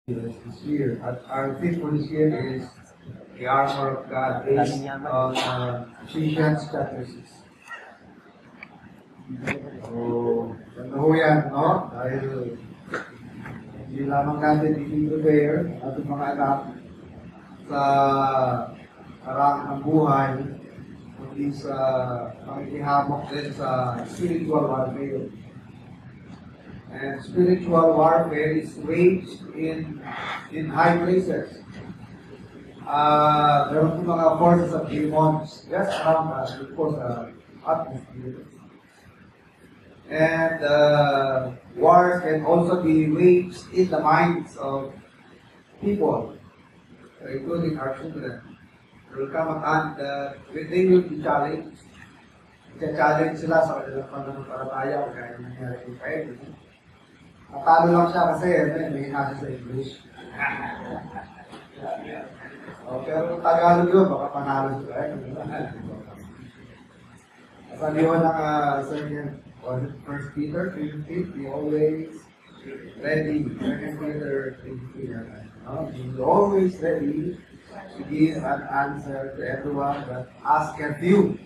this year. Our theme for this year is the armor of God based on Ephesians chapter 6. So, ganda ho yan, no? Dahil hindi lamang natin i-prepare ating mga anak sa karangan ng buhay, kundi sa makikihamok din sa spiritual warfare. And spiritual warfare is waged in high places. Meron po mga forces of demons just around us, of course, atmosphere. And wars can also be waged in the minds of people, including our children. There will come a time that when they will be challenged, challenge sila sa kanilang pananampalataya o kaya nangyari kay Cain. Natalo lang siya kasi may hinasa sa English. Pero kung Tagalog yun, baka panalo sila. Sabi ko ng First Peter 15, be always ready. Second Peter 15, be always ready to give an answer to everyone that asketh you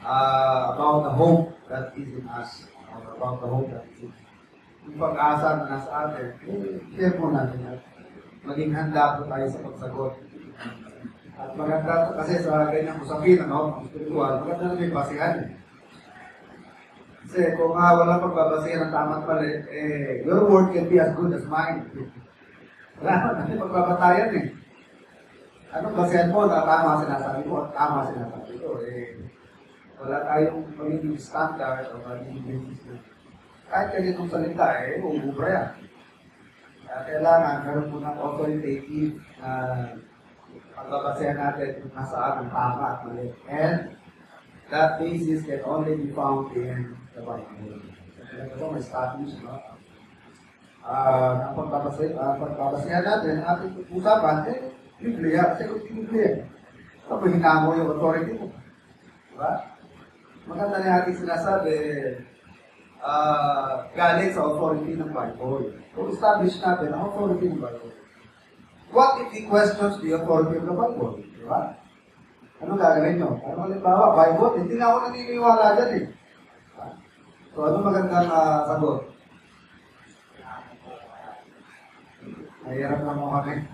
about the hope that is in us, or about the hope that is in us. Yung pag-asa na nasa atin, share po natin at maging handa po tayo sa pagsagot. At maganda kasi sa ganyang usapin, spiritual, maganda na may basihan. Kasi kung wala pagbabasihan ng tamang palit, your word can be as good as mine. Wala natin pagbabatayan eh. Anong basihan mo na tama sinasabi mo at tama sinasabi ko? Wala tayong magiging standard o magiging basis. Kahit ganitong salita, umubra yan. Kailangan, meron po ng authoritative pagbabasehan natin kung nasaan ang tama at mali. And that basis can only be found in the Bible. Ito may status, no? Ang pagbabasehan natin, ang ating usapan, Biblia, kasi kung Biblia. Tapos hinamo yung authority mo. Diba? Maganda na ating sinasabi, galing sa authority ng Bible. Kung establish natin ang authority ng Bible. What if he questions the authority of the Bible? Diba? Anong gagawin nyo? Ano halimbawa, Bible? Hindi na ako naniniwala dyan eh. So, ano magandang sagot? Mahirap na mo kami.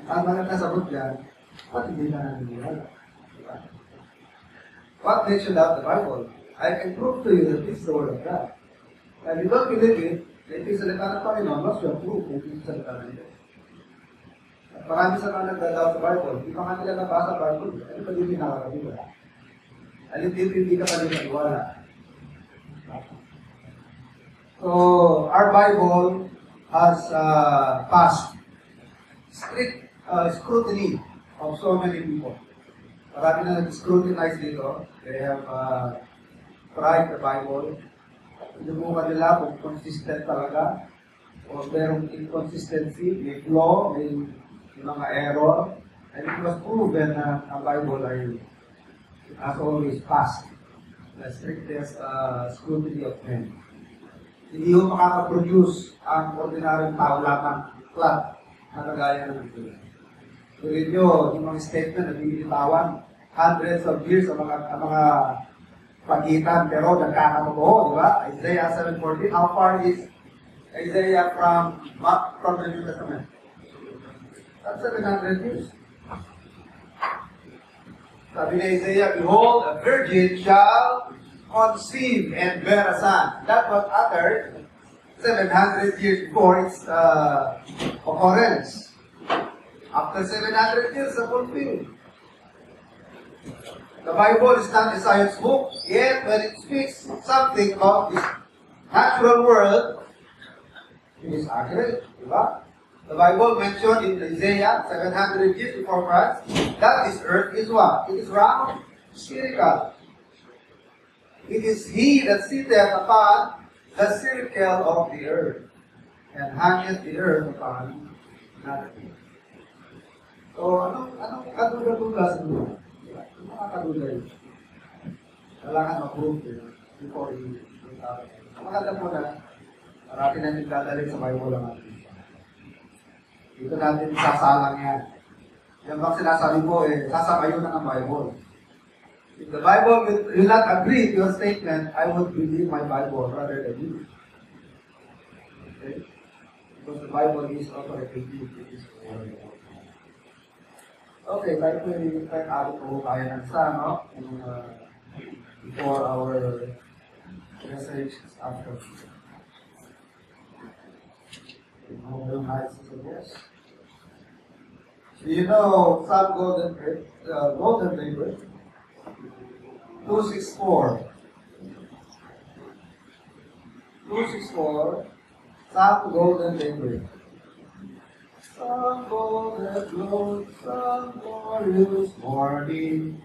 Ang magandang sagot dyan, ba't hindi na naniniwala? Diba? What makes you love the Bible? I can prove to you that this is the Word of God. And you don't believe it, ito yung salita ng Panginoon, must you prove kung ito yung salita ng Diyos. At marami sa mga nagdadaw sa Bible, hindi pa nga nila nabasa sa Bible, ano pa din pinakakabila? Alin dito hindi ka pa din naniwala. So, our Bible has passed strict scrutiny of so many people. Marami na nag-scrutinize dito. They have tried the Bible. Sinubukan nila kung consistent talaga o merong inconsistency, may flaw, may mga error. And it was proven na ang Bible ay as always passed the strictest scrutiny of men. Hindi ho makakaproduce ang ordinaryong tao lamang flat na kagaya ng ito. Tuloy nyo, yung mga statement na binitawan, hundreds of years ang mga pagitan, pero nagkakatotoo, di ba? Isaiah 7:14, how far is Isaiah from the New Testament? That's 700 years. Sabi ni Isaiah, behold, a virgin shall conceive and bear a son. That was uttered 700 years before its occurrence. After 700 years, it's fulfilled. The Bible is not a science book, yet when it speaks something about this natural world, it is accurate. Diba? The Bible mentioned in Isaiah 700 years before Christ that this earth is what? It is round, spherical. It is He that sitteth upon the circle of the earth and hangeth the earth upon nothing. So, anong kaduga-duga sa duga? Mga kaduga yun. Kailangan ma-prove before you. Maganda po na Marami na nagdadalhin sa Bible ang ating. Dito natin sasalang yan. Yan bang sinasabi ko, sasakayo na ng Bible. If the Bible will not agree to your statement, I would believe my Bible rather than you. Okay? Because the Bible is authoritative. It is the word of God. Okay, tayo po yung alit po kaya ng isa, no? Before our message after. Do you know Sam Golden River? 264. 264. Sam Golden River. Some golden glow, some glorious morning.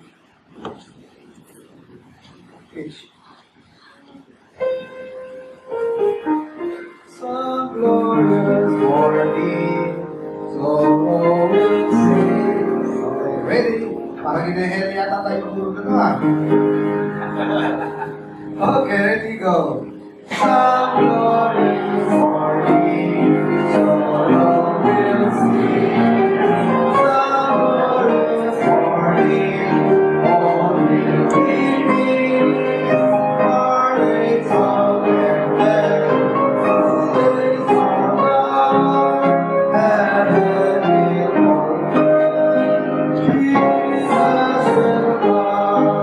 Some glorious morning, so will sing. Okay, ready? Parang inaheri yata tayo tulog na. Okay, ready, go. Some glorious morning, so will sing. Some glorious morning, all will be me. Heartaches all their dead. Days are gone, heaven will open. Jesus will come.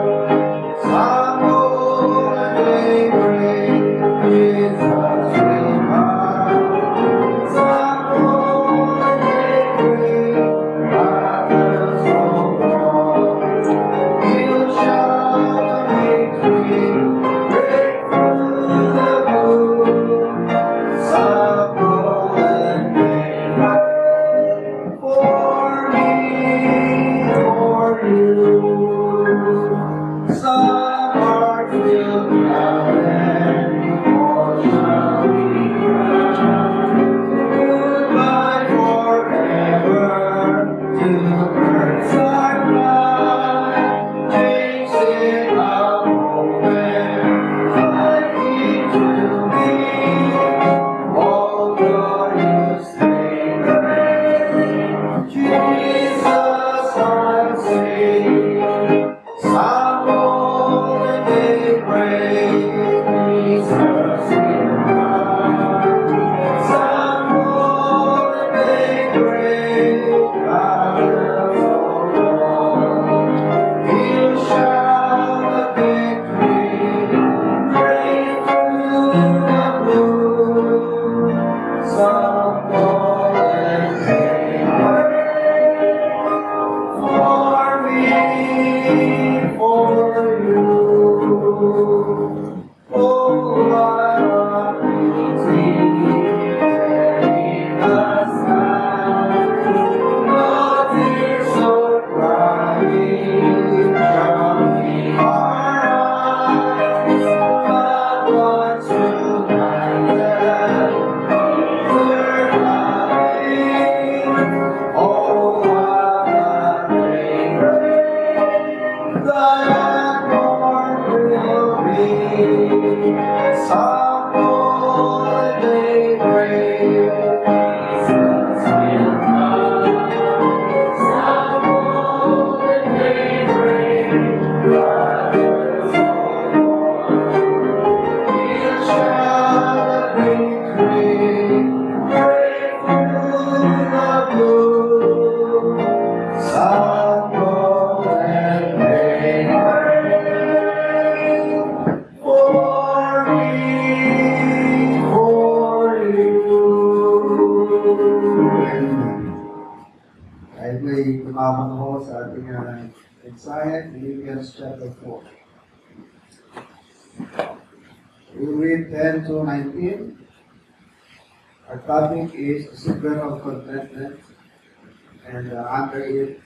Some golden daybreak, Jesus will come. Some golden daybreak, battles over. He'll shout the victory, break through the gloom. Some golden daybreak for me, for you. Some hearts will gladden, or shall we cry? Goodbye forever to the birds I fly. Chasing a moment, flying to me. All glorious daybreak, Jesus I'll sing. Some golden daybreak, Jesus will come. Some golden daybreak, battles over. He'll shout the victory, break through the blue. Some golden daybreak for me, for you. Oh, I want to see in the sky. No tears or crying shall be our eyes, but one to guide we're lying. Oh, what a daybreak, the morn will be. Some golden daybreak, Jesus will come. Some golden daybreak, brothers all. He'll shout the victory, break through the blue. Some golden daybreak for me, for you. Kahit may tumamang ho sa ating mensahe, Philippians chapter 4. We read 10 to 19. Our topic is the secret of contentment, and under it,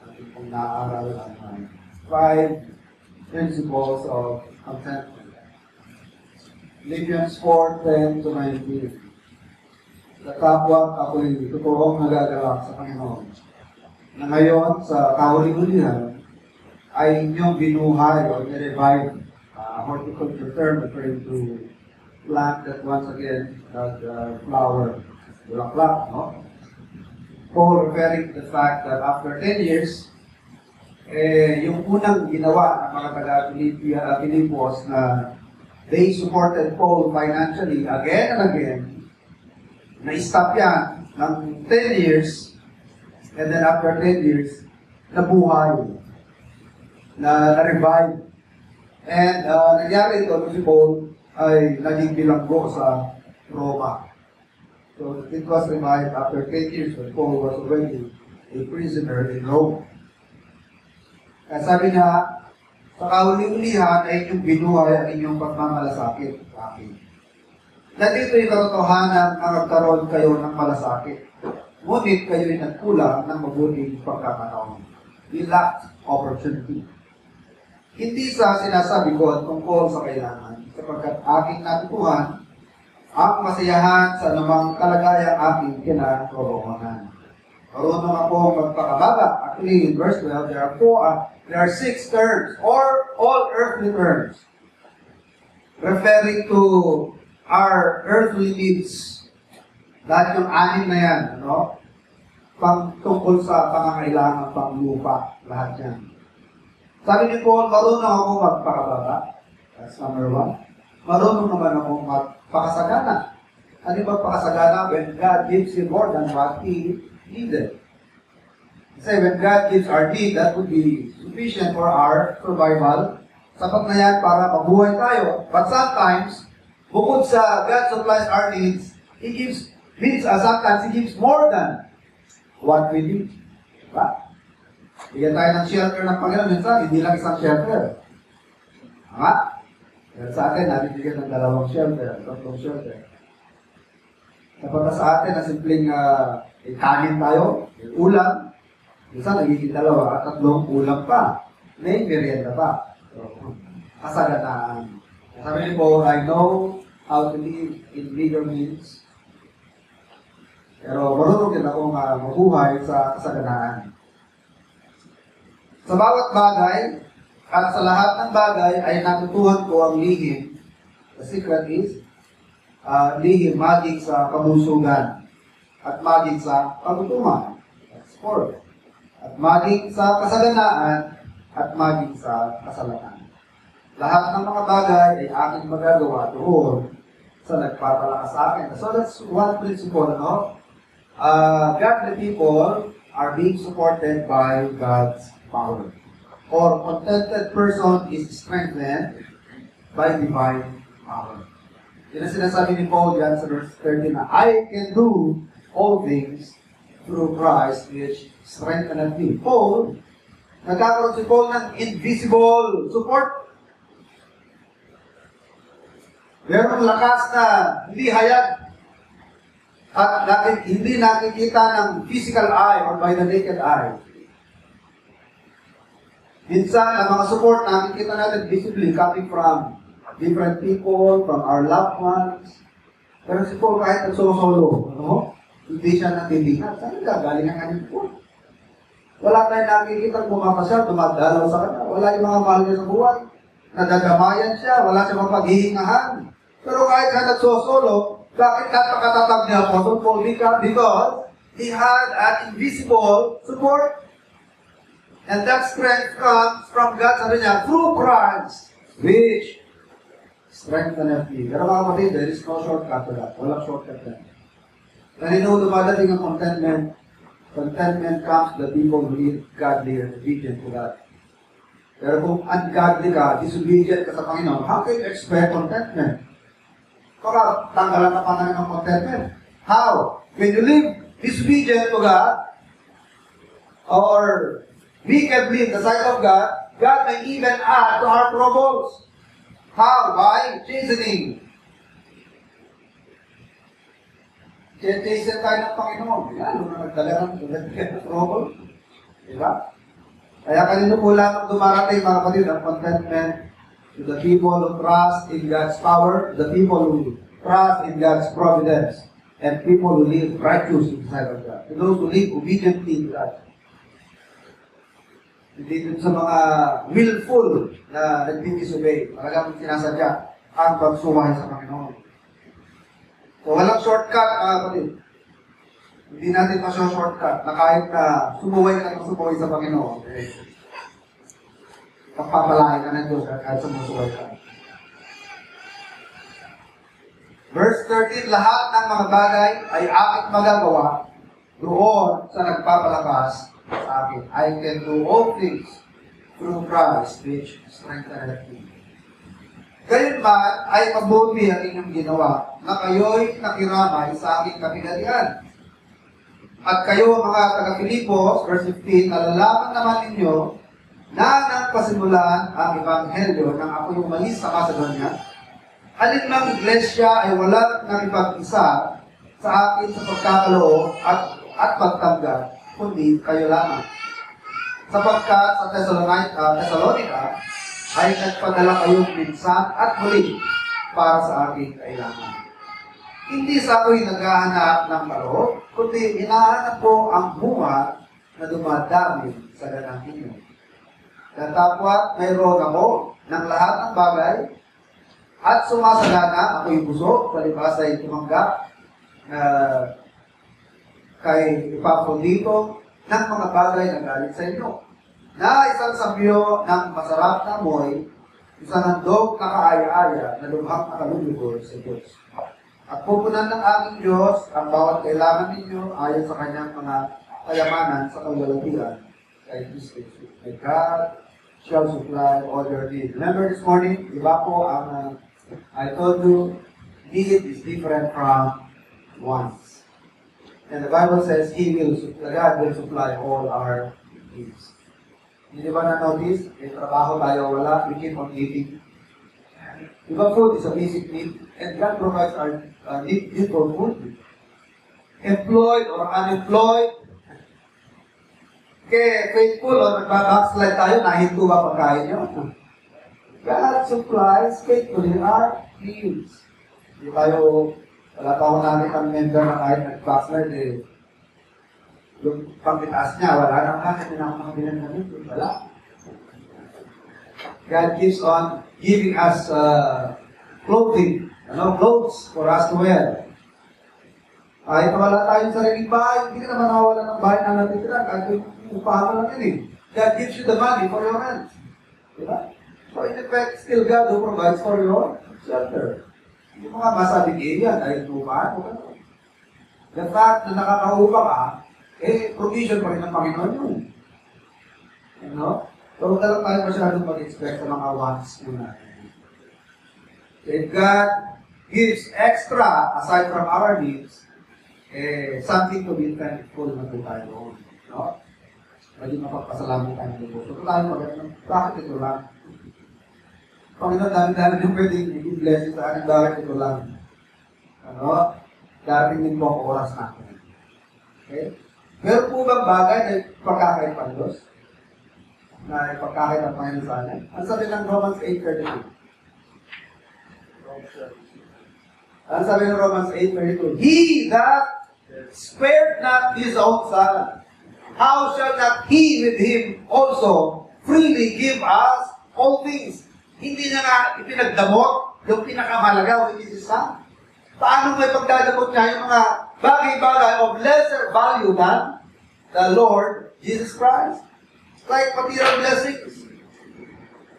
ating pong naaaral ang 5 principles of contentment. Philippians 4, 10 to 19. Sa kapwa ako'y totoong nagagalak sa Panginoon, na ngayon sa kahuli-hulihan ay inyong binuhay o nirevive, horticulture term referring to plant that once again has flower, bulaklak, no? Paul referring to the fact that after 10 years, yung unang ginawa ng mga taga-Pilipos na they supported Paul financially again and again, na-stop yan ng 10 years, and then after 10 years, nabuhay, na-revive. And nangyari ito, si Paul ay naging bilanggo sa Roma. So it was revived after 10 years when Paul was already a prisoner in Rome. Kaya sabi niya, sa kauli-ulihan ay inyong binuhay ang inyong pagmamalasakit sa akin. Nandito yung katotohanan na nagkaroon kayo ng malasakit. Ngunit kayo'y nagkulang ng mabuting pagkakataon. You lacked opportunity. Hindi sa sinasabi ko at tungkol sa kailangan, sapagkat aking natutuhan ang masiyahan sa anumang kalagayang aking kinaroroonan. Marunong akong magpakabaga. Actually, in verse 12, there are 6 terms, or all earthly terms, referring to our earthly needs. Lahat yung 6 na yan, ano? Tungkol sa pangangailangan pang lupa, lahat yan. Sabi ni Paul, marunong akong magpakabaga. That's number 1. Marunong naman akong magpakasagana. Ano ba pakasagana? When God gives you more than what He needed. Kasi when God gives our need, that would be sufficient for our survival. Sapat na yan para mabuhay tayo. But sometimes, bukod sa God supplies our needs, He gives sometimes He gives more than what we need. Diba? Bigyan tayo ng shelter ng Panginoon. Minsan, hindi lang isang shelter. Tama? Dahil sa atin, natin bigyan ng 2 shelter, 3 shelter. Kapag sa atin, na simpleng kanin tayo, ulam, minsan nagiging 2 at 3 ulam pa. May merienda pa. So, kasaganaan. Sabi ni Paul, I know how to live in bigger means. Pero marunong din akong mabuhay sa kasaganaan. Sa bawat bagay, at sa lahat ng bagay, ay natutuhan ko ang lihim. The secret is, lihim maging sa kabusugan at maging sa kagutuman. That's 4. At maging sa kasaganaan at maging sa kasalanan. Lahat ng mga bagay ay aking magagawa doon sa nagpapalakas sa akin. So that's one principle, no? Godly people are being supported by God's power. Or contented person is strengthened by divine power. Yun ang sinasabi ni Paul dyan sa verse 13 na, I can do all things through Christ which strengtheneth me. Paul, nagkakaroon si Paul ng invisible support. Merong lakas na hindi hayag at hindi nakikita ng physical eye or by the naked eye. Minsan, ang mga support nakikita natin visibly coming from different people, from our loved ones. Pero si Paul kahit nagsolo-solo, ano? Hindi siya natindihan. Saan gagaling ang kanyang support? Wala tayong nakikita bumapasya, dumadalaw sa kanya. Wala yung mga mahal niya sa buhay. Nadadamayan siya, wala siyang mapaghihingahan. Pero kahit siya nagsosolo, bakit napakatatag niya Apostle Paul? Because he had an invisible support. And that strength comes from God, sabi niya, through Christ, which strengtheneth me. Pero mga kapatid, there is no shortcut to that. Walang shortcut na. Kanino dumadating ang contentment? Contentment comes to the people who live godly and obedient to God. Pero kung ungodly ka, disobedient ka sa Panginoon, how can you expect contentment? Baka tanggalan na pa na ng contentment. How? When you live disobedient to God, or wickedly in the sight of God, God may even add to our troubles. How? By chastening. Chasten tayo ng Panginoon. Lalo na nagdala ng trouble. Diba? Kaya kanino po lamang dumarating mga kapatid ang contentment to the people who trust in God's power, the people who trust in God's providence, and people who live righteous in the sight of God. To those who live obediently to God. Hindi dun sa mga willful na nagdi-disobey. Talagang sinasadya ang pagsuway sa Panginoon. So, walang shortcut, mga kapatid. Hindi natin shortcut na kahit na sumuway ka ng sumuway sa Panginoon, pagpapalain ka ng Diyos kahit sumusuway ka. Verse 13, lahat ng mga bagay ay aking magagawa doon sa nagpapalakas sa akin. I can do all things through Christ which strengtheneth me. Gayunman ay mabuti ang inyong ginawa na kayo'y nakiramay sa aking kapighatian. At kayo mga taga-Filipos, verse 15, nalalaman naman ninyo na nang pasimulan ang Ebanghelyo nang ako yung umalis sa Macedonia, alin mang iglesia ay walang nakipag-isa sa akin sa pagkakaloob at pagtanggap, kundi kayo lamang. Sapagkat sa Thessalonica ay nagpadala kayong minsan at muli para sa aking kailangan. Hindi sa ako'y naghahanap ng kaloob, kundi hinahanap ko ang bunga na dumadami sa ganang inyo. Datapwat mayroon ako ng lahat ng bagay at sumasagana ako'y busog, palibhas ay tumanggap kay Epaphrodito ng mga bagay na galing sa inyo. Na isang sabyo ng masarap na amoy, isang handog na kaaya-aya na lubhang nakalulugod sa Diyos. At pupunan ng aming Diyos ang bawat kailangan ninyo ayon sa kanyang mga kayamanan sa kaluwalhatian kay Kristo. May God shall supply all your needs. Remember this morning, iba po ang I told you, need is different from wants. And the Bible says, God will supply all our needs. Hindi ba na-notice? May trabaho tayo wala, we keep on eating. Diba food is a basic need, and God provides our need for food. Employed or unemployed, kaya faithful o nagbabackslide tayo, nahinto ba pagkain nyo? God supplies faithfully our needs. Hindi tayo, wala pa ako namin ang member na kahit nag-backslide, yung pangitaas niya, wala na kahit na ako nakabilan na rin. Wala. God keeps on giving us clothing, clothes for us to wear. Kahit wala tayong sariling bahay, hindi ka naman nawawala ng bahay na natitira, kahit yung upahan mo lang yun eh. God gives you the money for your rent. Diba? So in effect, still God who provides for your shelter. Hindi mo nga masabing yan, dahil upahan mo ka. The fact na nakakaupa ka, provision pa rin ng Panginoon yun. So, huwag na lang tayo masyadong mag-expect sa mga wants muna. If God gives extra aside from our needs, something to be thankful na po tayo. Pwede mapagpasalamat tayo ng Diyos. So, tayo mag-ano, bakit ito lang? Panginoon, dami-dami yung pwedeng i-blessing sa akin, bakit ito lang? Dating din po ang oras natin. Okay? Meron po bang bagay na ipagkakait pa Diyos? Na ipagkakait ang Panginoon sa atin? Ang sabi ng Romans 8:32? Ang sabi ng Romans 8:32? He that spared not his own son, how shall not he with him also freely give us all things? Hindi niya nga ipinagdamot yung pinakamahalaga, which is his son. Paano may pagdadamot niya yung mga bagay-bagay of lesser value than the Lord Jesus Christ? Like material blessings.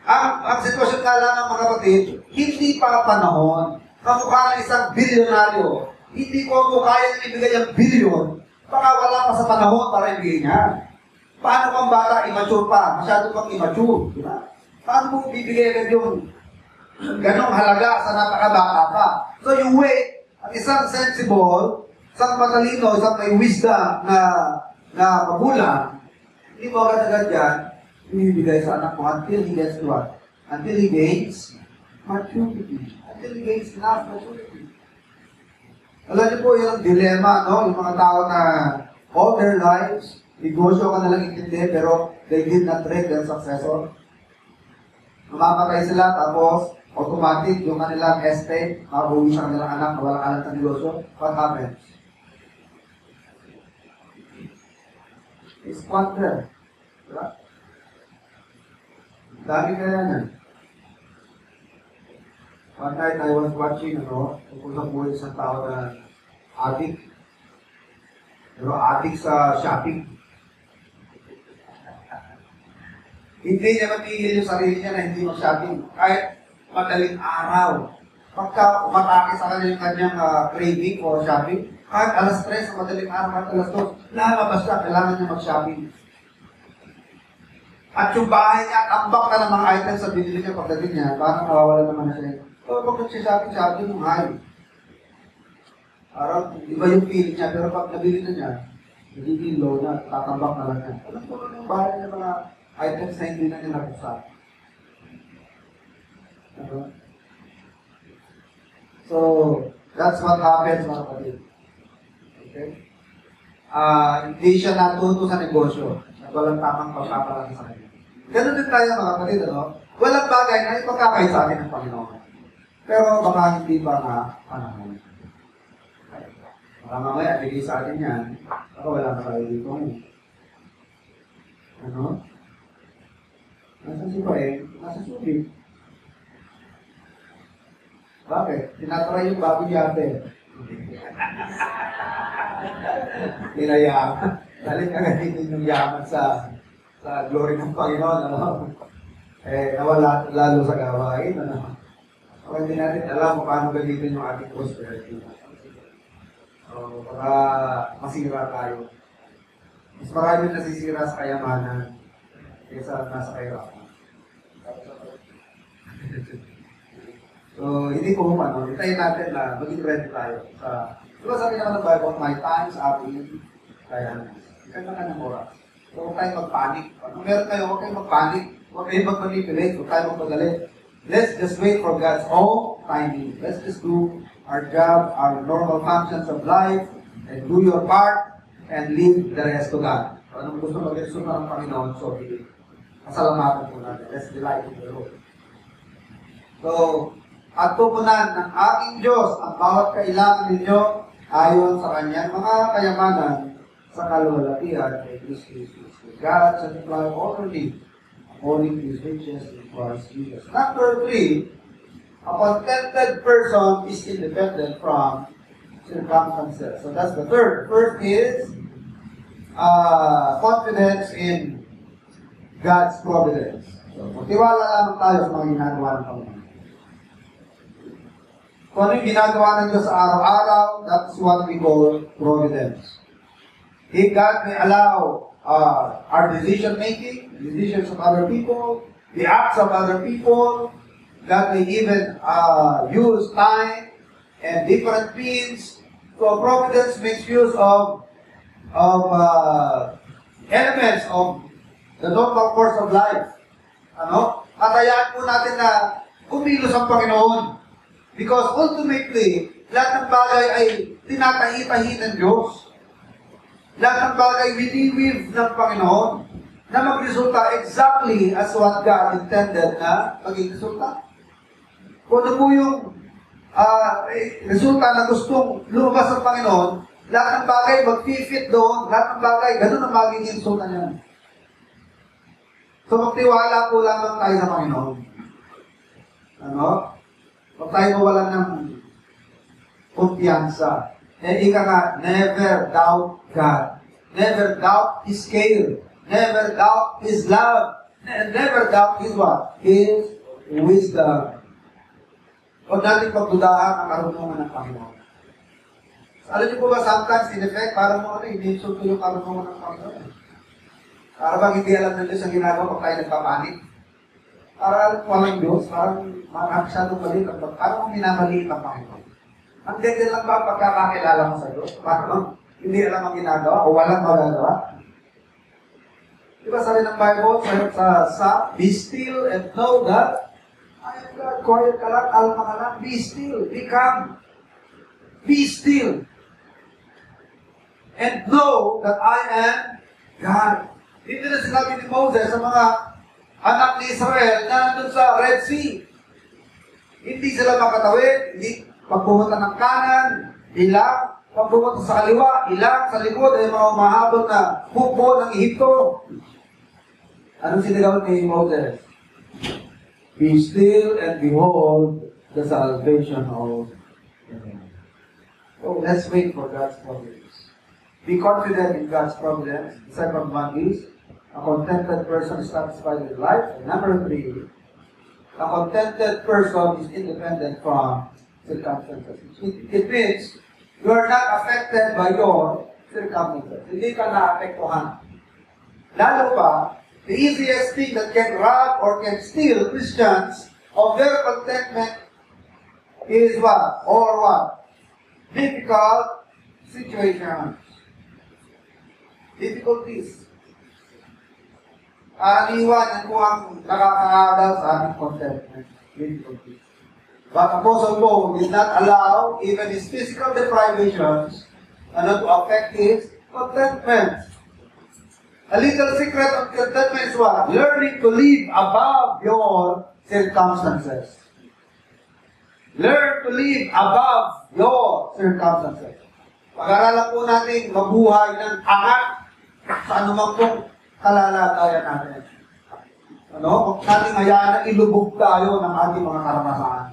Ang sitwasyon nga lang ng mga kapatid, hindi pa panahon. Kamukha ng isang bilyonaryo. Hindi ko kaya nang ibigay ang bilyon. Baka wala pa sa panahon para ibigay niya. Paano kang bata, immature pa? Masyado pang immature. Diba? Paano mo bibigay agad yung ganong halaga sa napakabata pa? So you wait, ang isang sensible, isang matalino, isang may wisdom na magulang, hindi mo agad-agad yan, ibibigay sa anak mo until he gets to what? Until he gains maturity. Until he gains enough maturity. Alam niyo po yung dilemma, no? Yung mga tao na all their lives, negosyo ka nalang intindi, pero they did not train their successor. Namamatay sila, tapos automatic yung kanilang estate, mabuwi sa kanilang anak na walang alam sa negosyo. What happens? Squander. Diba? Dami kaya yan. One night I was watching, tungkol sa buhay isang tao na addict. Pero addict sa shopping. Hindi niya matigil yung sarili niya na hindi mag-shopping. Kahit madaling araw. Pagka umatake sa kanya yung kanyang craving for shopping, kahit alas 3 sa madaling araw, kahit alas 2, lalabas siya, kailangan niya mag-shopping. At yung bahay niya, tambak na ng mga items sa binili niya pagdating niya, parang nawawala naman na siya. So, pag nagsishopping yung high. Parang, iba yung feeling niya, pero pag nabili na niya, nagiging low na, tatambak na lang niya. Alam ko na yung bahay niya, mga items na hindi na niya nabuksan. So, that's what happens, mga kapatid. Okay? Hindi siya natuto sa negosyo at walang tamang pagpapalaki sa kanya. Ganun din tayo, mga kapatid, walang bagay na ipagkakait sa atin ng Panginoon. Pero baka hindi pa nga panahon. Baka mamaya, bigay sa atin yan, ako wala na tayo dito. Nasaan si Paeng? Nasa sulit. Bakit? Tinatry yung bago yate. Tinayaan. Dahil agad yung yaman sa glory ng Panginoon. Nawala lalo sa gawain. Kung hindi natin alam kung paano gamitin yung ating prosperity. So, baka masira tayo. Mas marami nasisira sa kayamanan kaysa nasa kahirapan. So, hindi ko humano. Hintayin natin na maging ready tayo. Diba sabi naman ng Bible, my times are in kaya ikan na ng oras. So, huwag tayo magpanik. Kung meron kayo, huwag kayo magpanik. Huwag kayo magmanipulate. Huwag tayo magpadali. Let's just wait for God's own timing. Let's just do our job, our normal functions of life, and do your part, and leave the rest to God. So, anong gusto mag-resume ng Panginoon, so pasalamatan po natin. Let's delight in the Lord. So, at pupunan ng aking Diyos ang bawat kailangan ninyo ayon sa kanyang mga kayamanan sa kaluwalhatian kay Kristo Jesus. God shall supply all your needs according to His riches in Christ Jesus. Number 3, a contented person is independent from circumstances. So that's the third. First is confidence in God's providence. So, magtiwala lamang tayo sa mga ginagawa ng Panginoon. Kung ano yung ginagawa ng Diyos sa araw-araw, that's what we call providence. If God may allow our decision-making, decisions of other people, the acts of other people, God may even use time and different means. So providence makes use of elements of the normal course of life. At hayaan po natin na kumilos ang Panginoon. Because ultimately, lahat ng bagay ay tinatahi-tahi ng Diyos. Lahat ng bagay wini-weave ng Panginoon na magresulta exactly as what God intended na maging resulta. Kung ano po yung resulta na gustong lumabas ng Panginoon, lahat ng bagay mag-fit doon, lahat ng bagay, ganun ang magiging resulta niya. So magtiwala po lamang tayo sa Panginoon. Huwag tayo mawalan ng kumpiyansa. Ika nga, never doubt God. Never doubt His care. Never doubt His love. Never doubt His what? His wisdom. Huwag natin pagdudahan ang karunungan ng Panginoon. Alam niyo po ba, sometimes, in effect, parang hindi-insulto yung karunungan ng Panginoon. Para bang hindi alam ng Diyos ang ginagawa pag tayo nagpapanik. Para walang Diyos, parang masyadong maliit. Parang minamaliit ang Panginoon. Ang ganda lang ba ang pagkakakilala mo sa Diyos? Parang hindi alam ang ginagawa o walang magagawa? Diba sabi ng Bible sa be still and know that I am God. Quiet ka lang, alma ka lang. Be still. Be calm. Be still. And know that I am God. Hindi na sinabi ni Moses sa mga anak ni Israel na nandun sa Red Sea. Hindi sila makatawid, hindi pagbumunta ng kanan, ilang, pagbumunta sa kaliwa, ilang, sa likod ay mga umahabol na hukbo ng Ehipto. Anong sinigaw ni Moses? Be still and behold the salvation of the world. So let's wait for God's providence. Be confident in God's providence. The second one is, a contented person is satisfied with life. And number 3, a contented person is independent from circumstances. It means you are not affected by your circumstances. Hindi ka naapektuhan. Lalo pa, the easiest thing that can rob or can steal Christians of their contentment is what? Or what? Difficult situations. Difficulties. Iwanan ko ang nakakaagaw sa ating contentment. Difficulties. But Apostle Paul did not allow even his physical deprivations to affect his contentment. A little secret of contentment is what? Learning to live above your circumstances. Learn to live above your circumstances. Pag-aralan po natin mabuhay ng angat sa anumang pong kalalagayan natin. Huwag natin hayaan na ilubog tayo ng ating mga karanasan.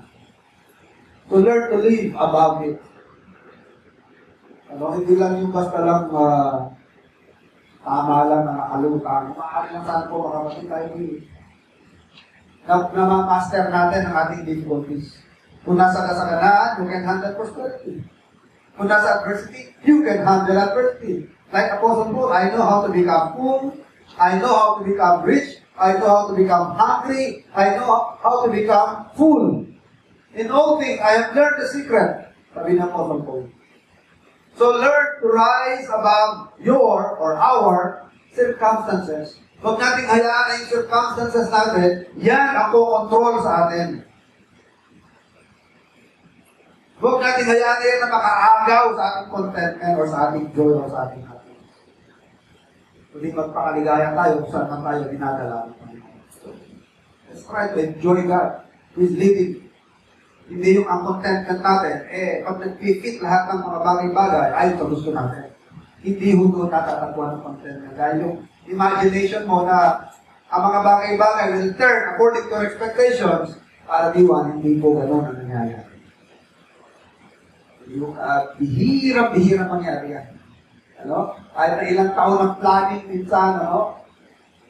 To learn to live above it. Hindi lang yung basta lang tama lang na nakalutang. Maaari lang saan po makapatid tayo na master natin ang ating difficulties. Kung nasa kasaganaan, you can handle prosperity. Kung nasa adversity, you can handle adversity. Like Apostle Paul, I know how to become poor, I know how to become rich, I know how to become hungry, I know how to become full. In all things, I have learned the secret. Sabi ng Apostle Paul. So learn to rise above your or our circumstances. Huwag nating hayaan na yung circumstances natin, yan ang control sa atin. Huwag natin hayaan na yan na makaagaw sa ating contentment or sa ating joy or sa ating happiness. Kundi magpakaligaya tayo kung saan man tayo dinadala. Let's try to enjoy God. He's living. Hindi yung ang contentment natin, pag nag-fit lahat ng mga bagay-bagay, ayon sa gusto natin. Hindi hudo natatagpuan ng contentment. Dahil yung imagination mo na ang mga bagay-bagay will turn according to your expectations, para diwan, hindi po gano'n ang nangyayari. Yung bihira mangyari yan. Kahit na ilang taon ng planning minsan,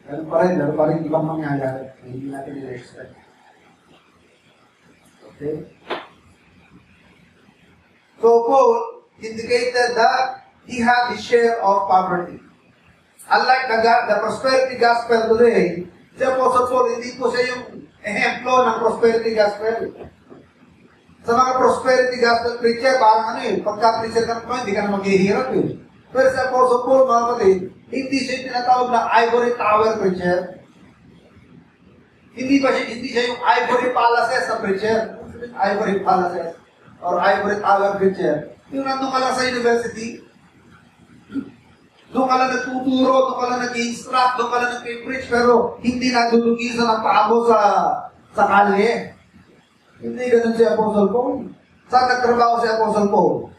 ganun pa rin ibang mangyayari. Hindi natin nila-expect. Okay? So Paul indicated that he had his share of poverty. Unlike the prosperity gospel today, si Apostle Paul, hindi po siya yung ehemplo ng prosperity gospel. Sa mga prosperity gospel preacher, parang pagka-preacher ka naman, hindi ka na maghihirap yun. Pero si Apostle Paul, mga kapatid, hindi siya tinatawag na ivory tower preacher. Hindi siya yung ivory palaces na preacher. Ivory palaces or ivory tower preacher. Yung nandun ka lang sa university, doon ka lang nagtuturo, doon ka lang nag-instruct, doon ka lang nag-preach, pero hindi nadudugisan ang paa mo sa kalye. Hindi ganun si Apostle Paul. Saan nagtrabaho si Apostle Paul?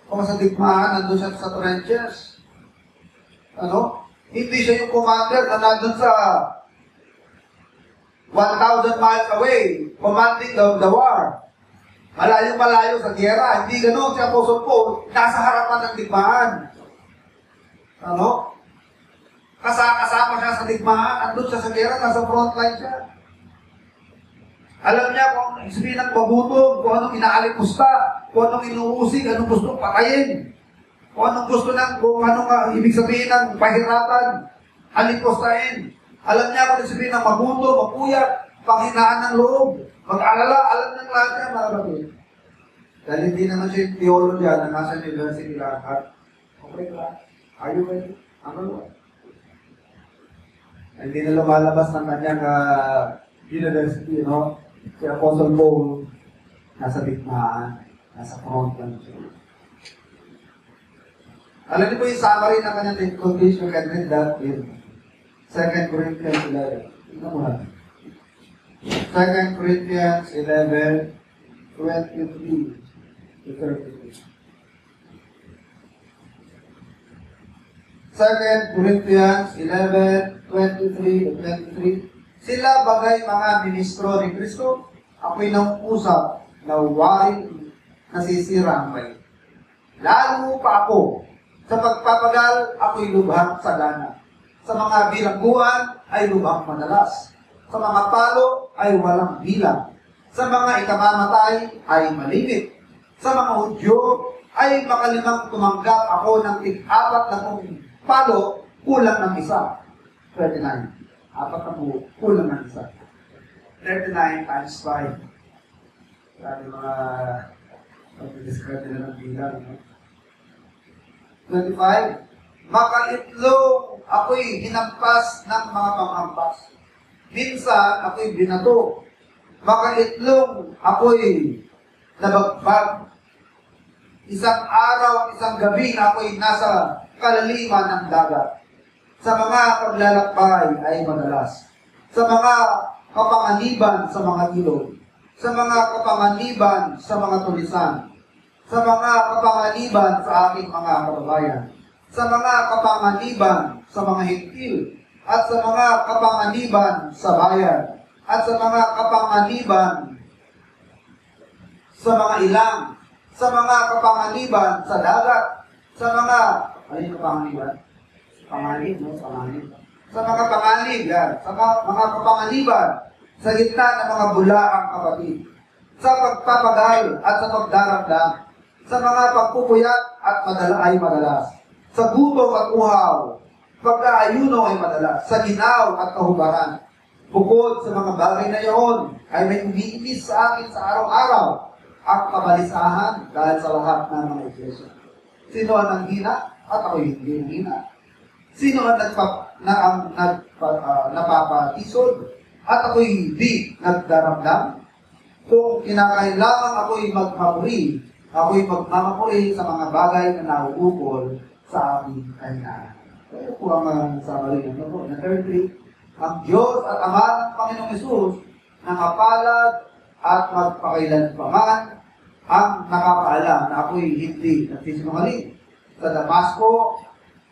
Kung sa digmaan, nandun siya sa trenches. Hindi siya yung commander na nandun sa 1,000 miles away, commanding the war. Malayo sa giyera. Hindi gano'n si Apostle Paul, nasa harapan ng digmaan. Kasama siya sa digmaan, andun siya sa giyera, nasa front line siya. Alam niya kung sabihin ng magutom, kung anong inaalipusta, kung anong inuusig, anong gusto patayin, kung anong ibig sabihin ng pahirapan, alipustahin. Alam niya kung sabihin ng magutom, mapuyat, panghinaan ng loob, mag-alala, alam ng lahat niya, mga kapatid. Dahil hindi naman siya yung theology na nasa university lahat. Okay ba? Are you ready? Hindi na lumalabas ng kanyang university, si Apostle Paul, nasa bigmaan, nasa front lang siya. Alam niyo po yung summary ng kanyang difficulties, you can read that in 2 Corinthians 11. Tingnan mo natin. 2 Corinthians 11, 23 to 33. 2 Corinthians 11, 23 to 23. Sila bagay mga ministro ni Kristo, ako'y nangungusap na waring nasisira ang bayan. Lalo pa ako, sa pagpapagal, ako'y lubhang sagana. Sa mga bilangguan ay lubhang madalas. Sa mga palo ay walang bilang. Sa mga ikamamatay ay malimit. Sa mga Hudyo ay makalimang tumanggap ako ng tig-4 na kung palo, kulang ng isa. 39. 4 na po, kulang ng isa. 39 times 5. Sabi mga pag-describe nila ng bilang. 25. Makaitlong ako'y hinampas ng mga panghampas. Minsan ako'y binato. Makaitlong ako'y nabagbag. Isang araw, isang gabi na ako'y nasa kalaliman ng dagat. Sa mga paglalakbay ay madalas. Sa mga kapanganiban sa mga ilog. Sa mga kapanganiban sa mga tulisan. Sa mga kapanganiban sa aking mga kababayan. Sa mga kapanganiban sa mga hingkil. At sa mga kapanganiban sa bayan. At sa mga kapanganiban sa mga ilang. Sa mga kapanganiban sa dagat. Sa mga, ano yung kapanganiban? Panganib, no? Panganib. Sa mga panganib, yan. Sa mga kapanganiban sa gitna ng mga bulaang kapatid. Sa pagpapagal at sa pagdaramdam. Sa mga pagpupuyat at ay madalas. Sa gutom at uhaw. Pagkaayuno ay madalas. Sa ginaw at kahubaran. Bukod sa mga bagay na iyon, ay may umiinis sa akin sa araw-araw ang kabalisahan dahil sa lahat ng mga iglesia. Sino ang nanghina at ako'y hindi nanghina? Sino ang napapatisod at ako'y hindi nagdaramdam? Kung kinakailangan ako'y magmamuri, ako'y magmamuri sa mga bagay na nauukol sa aking kahinaan. Kaya po ang summary na 33. Ang Diyos at Ama ng Panginoong Hesus na kapalad at magpakailan pa man ang nakakaalam na ako'y hindi nagsisinungaling. Sa Damasco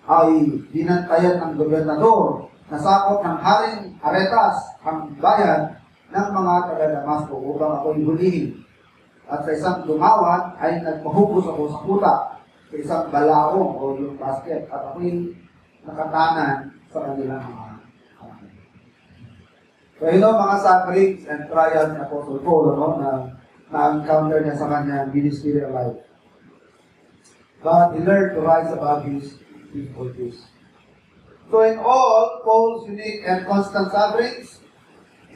ay dinantayan ng gobernador na sakop ng Haring Aretas ang bayan ng mga taga-Damasco upang ako'y hulihin. At sa isang dumawan ay nagpahubos ako sa kuta sa isang balaong o yung basket at ako'y nakatanan sa kanilang mga. So, mga sufferings and trials ni Apostle Paul, na-encounter niya sa kanyang ministerial life. But he learned to rise above his difficulties. So, in all Paul's unique and constant sufferings,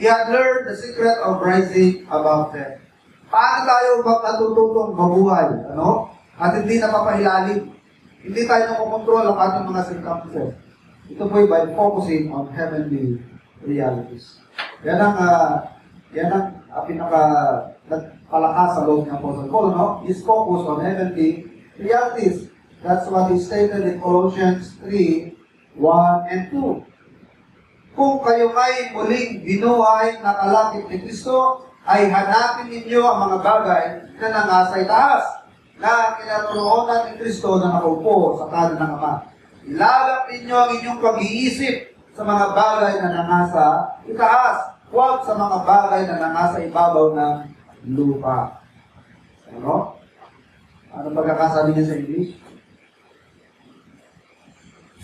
he had learned the secret of rising above them. Paano tayo matututong mabuhay, at hindi napapahilalim? Hindi tayo nakukontrol ang ating mga circumstances. Ito po by focusing on heavenly realities. Yan ang nagpalakas sa loob ng Apostle Paul, His focus on heavenly realities. That's what he stated in Colossians 3:1 and 2. Kung kayo ay muling binuhay na kalakip ni Kristo, ay hanapin ninyo ang mga bagay na nangasa itaas, na kinaroroonan ni Kristo na nakaupo sa kanan ng Ama. Ilalap ninyo ang inyong pag-iisip sa mga bagay na nangasa itaas, huwag sa mga bagay na nangasa ibabaw ng lupa. Ano pagkakasabi niya sa English?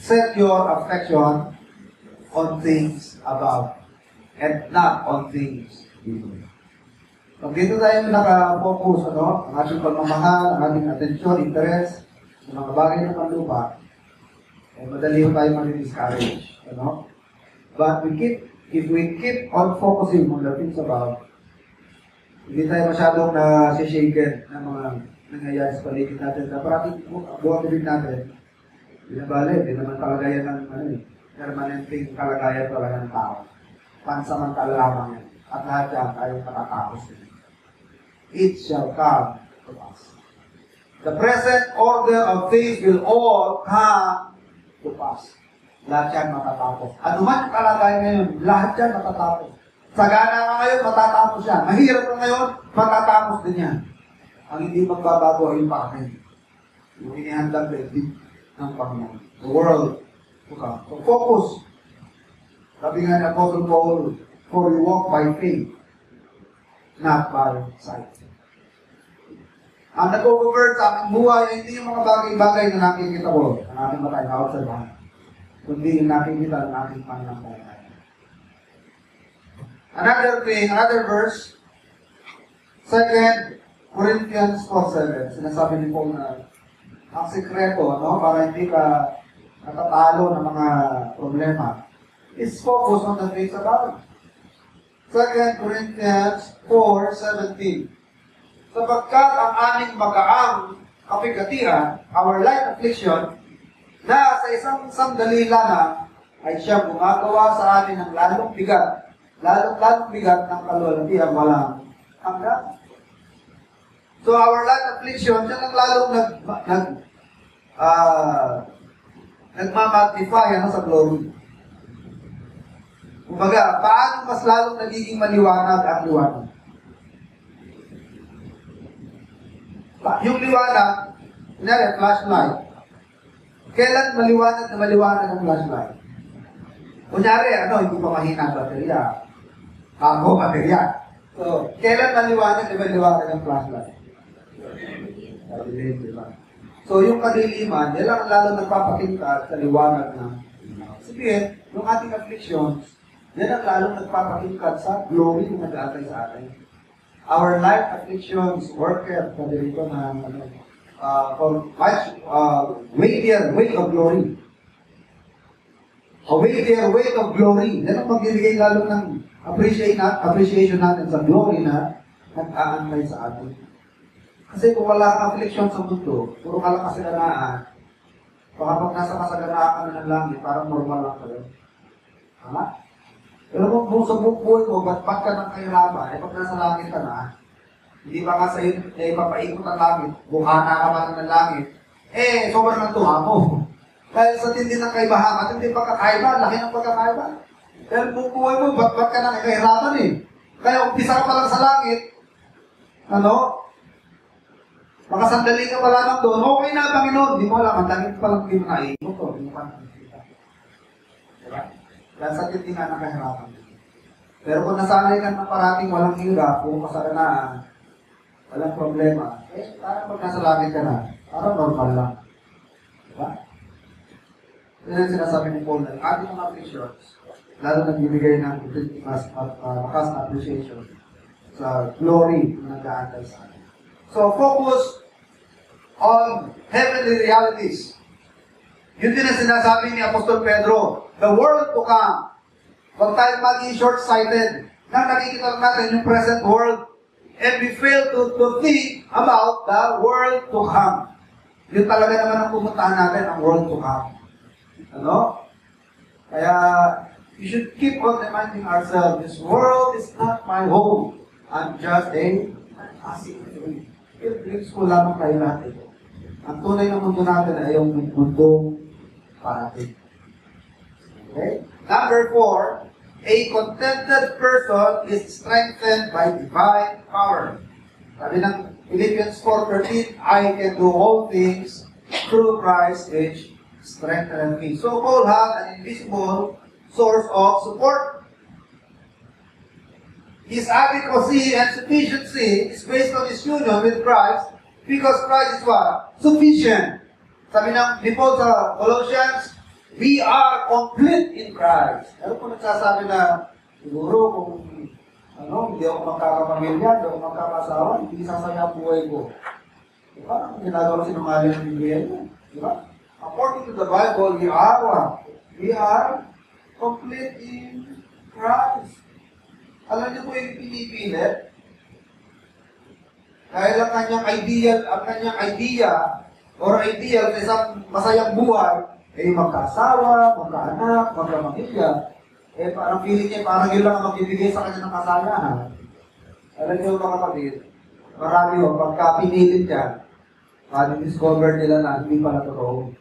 Set your affection on things above and not on things below. Pag dito tayo naka-focus, ang ating pagmamahal, ang ating atensyon, interest, sa mga bagay na panlupa, madali tayo mag-discourage. But if we keep on focusing on the things above, hindi tayo masyadong na-shaken ng mga nangyayari sa paligid natin. Na parating buong paligid natin, binabalik, hindi naman kalagayan ng permanenteng kalagayan talaga ng tao. Pansamantala lamang yan. At lahat yan ay matatapos din. It shall come to pass. The present order of things will all come to pass. Lahat yan matatapos. Ano man yung kalagayan ngayon, lahat yan matatapos. Sagana ka ngayon, matatapos yan. Mahirap ka ngayon, matatapos din yan. Ang hindi magbabago ay yung pakain. Yung inihandang daigdig ng Panginoon. The world to come. So focus. Sabi nga ni Apostle Paul, for we walk by faith, not by sight. Ang nag-overburden sa aming buhay ay hindi yung mga bagay-bagay na nakikita ko, ang ating matay na outside bahay, kundi yung nakikita ng ating pananampalataya. Another thing, another verse, 2 Corinthians 4:7, sinasabi ni Paul na ang sikreto, para hindi ka natatalo ng mga problema, is focus on the things above. 2 Corinthians 4:17. Sapagkat ang aming magaang kapigatian, our light affliction, na sa isang sandali lamang ay siya gumagawa sa amin ng lalong bigat ng kaluwalhatian walang hanggan. So our light affliction, siya ang lalong nagmamagnify sa glory. Kumbaga, paano mas lalong nagiging maliwanag ang liwanag? Yung liwanag, kunyari, flashlight. Kailan maliwanag ang flashlight? Kunyari, hindi pa mahina ang baterya. Bago baterya. So, kailan maliwanag ang flashlight? Kadilim, di ba? So, yung kadiliman, yan lang lalo nagpapatingkad sa liwanag ng sabihin, yung ating afflictions, yan ang lalo nagpapatingkad sa glory na nag-aatay sa atin. Our life afflictions worketh sa dito na for much weightier weight of glory. A weightier weight of glory. Yan ang magbibigay lalo ng appreciation natin sa glory na nag-aantay sa atin. Kasi kung wala kang affliction sa mundo, puro ka lang kasaganaan, baka pag nasa kasaganaan ka na ng langit, parang normal lang kayo. Ha? Pero kung sa buhay mo, ba't ka ng kahirapan, pag nasa langit ka na, hindi ba nga sa'yo ipapaikot ang langit, buhana ka pa ng langit, sobrang ng tuwa mo. Dahil sa tindi ng kaibahan at hindi pagkakaiba, laki ng pagkakaiba. Dahil buhay mo, ba't ka ng kahirapan Kaya umpisa ka pa lang sa langit, makasandali ka pa lang doon, okay na, Panginoon, di mo alam, ang langit pa lang hindi mo naikot, hindi mo pa nakikita. Diba? Dahil sa tindi nga ng kahirapan. Pero kung nasanay ka na parating walang hirap, kung kasaganaan, walang problema, parang pag nasa langit ka na, parang normal lang. Diba? Yan ang sinasabi ni Paul na ating mga afflictions, lalo nagbibigay ng makas na appreciation sa glory na nag-aantay sa atin. So, focus on heavenly realities. Yun din ang sinasabi ni Apostol Pedro, the world to come. Huwag tayong maging short-sighted nang nakikita natin yung present world and we fail to think about the world to come. Yun talaga naman ang pumuntahan natin, ang world to come. Kaya, we should keep on reminding ourselves, this world is not my home. I'm just a passing through. Dreams ko lamang kayo natin. Ang tunay na mundo natin ay yung mundong parating. Okay? Number 4, a contented person is strengthened by divine power. Sabi ng Philippians 4:13, I can do all things through Christ which strengthens me. So Paul had an invisible source of support. His adequacy and sufficiency is based on his union with Christ because Christ is what? Sufficient. Sabi ni Paul sa Colossians, we are complete in Christ. Pero kung nagsasabi na, siguro kung hindi ako magkakapamilya, hindi ako magkakasawa, hindi sasaya ang buhay ko. Diba? Ang ginagawa sinungaling ng Biblia niya. Diba? According to the Bible, we are what? We are complete in Christ. Alam niyo po yung pinipilit? Dahil ang kanyang idea or ideal sa isang masayang buhay, magkaasawa, magkaanak, magkamamilya. Parang feeling niya, parang yun lang ang magbibigay sa kanya ng kasayahan. Alam niyo mga kapatid, marami yun, pagka pinilit yan, discover nila na hindi pala totoo.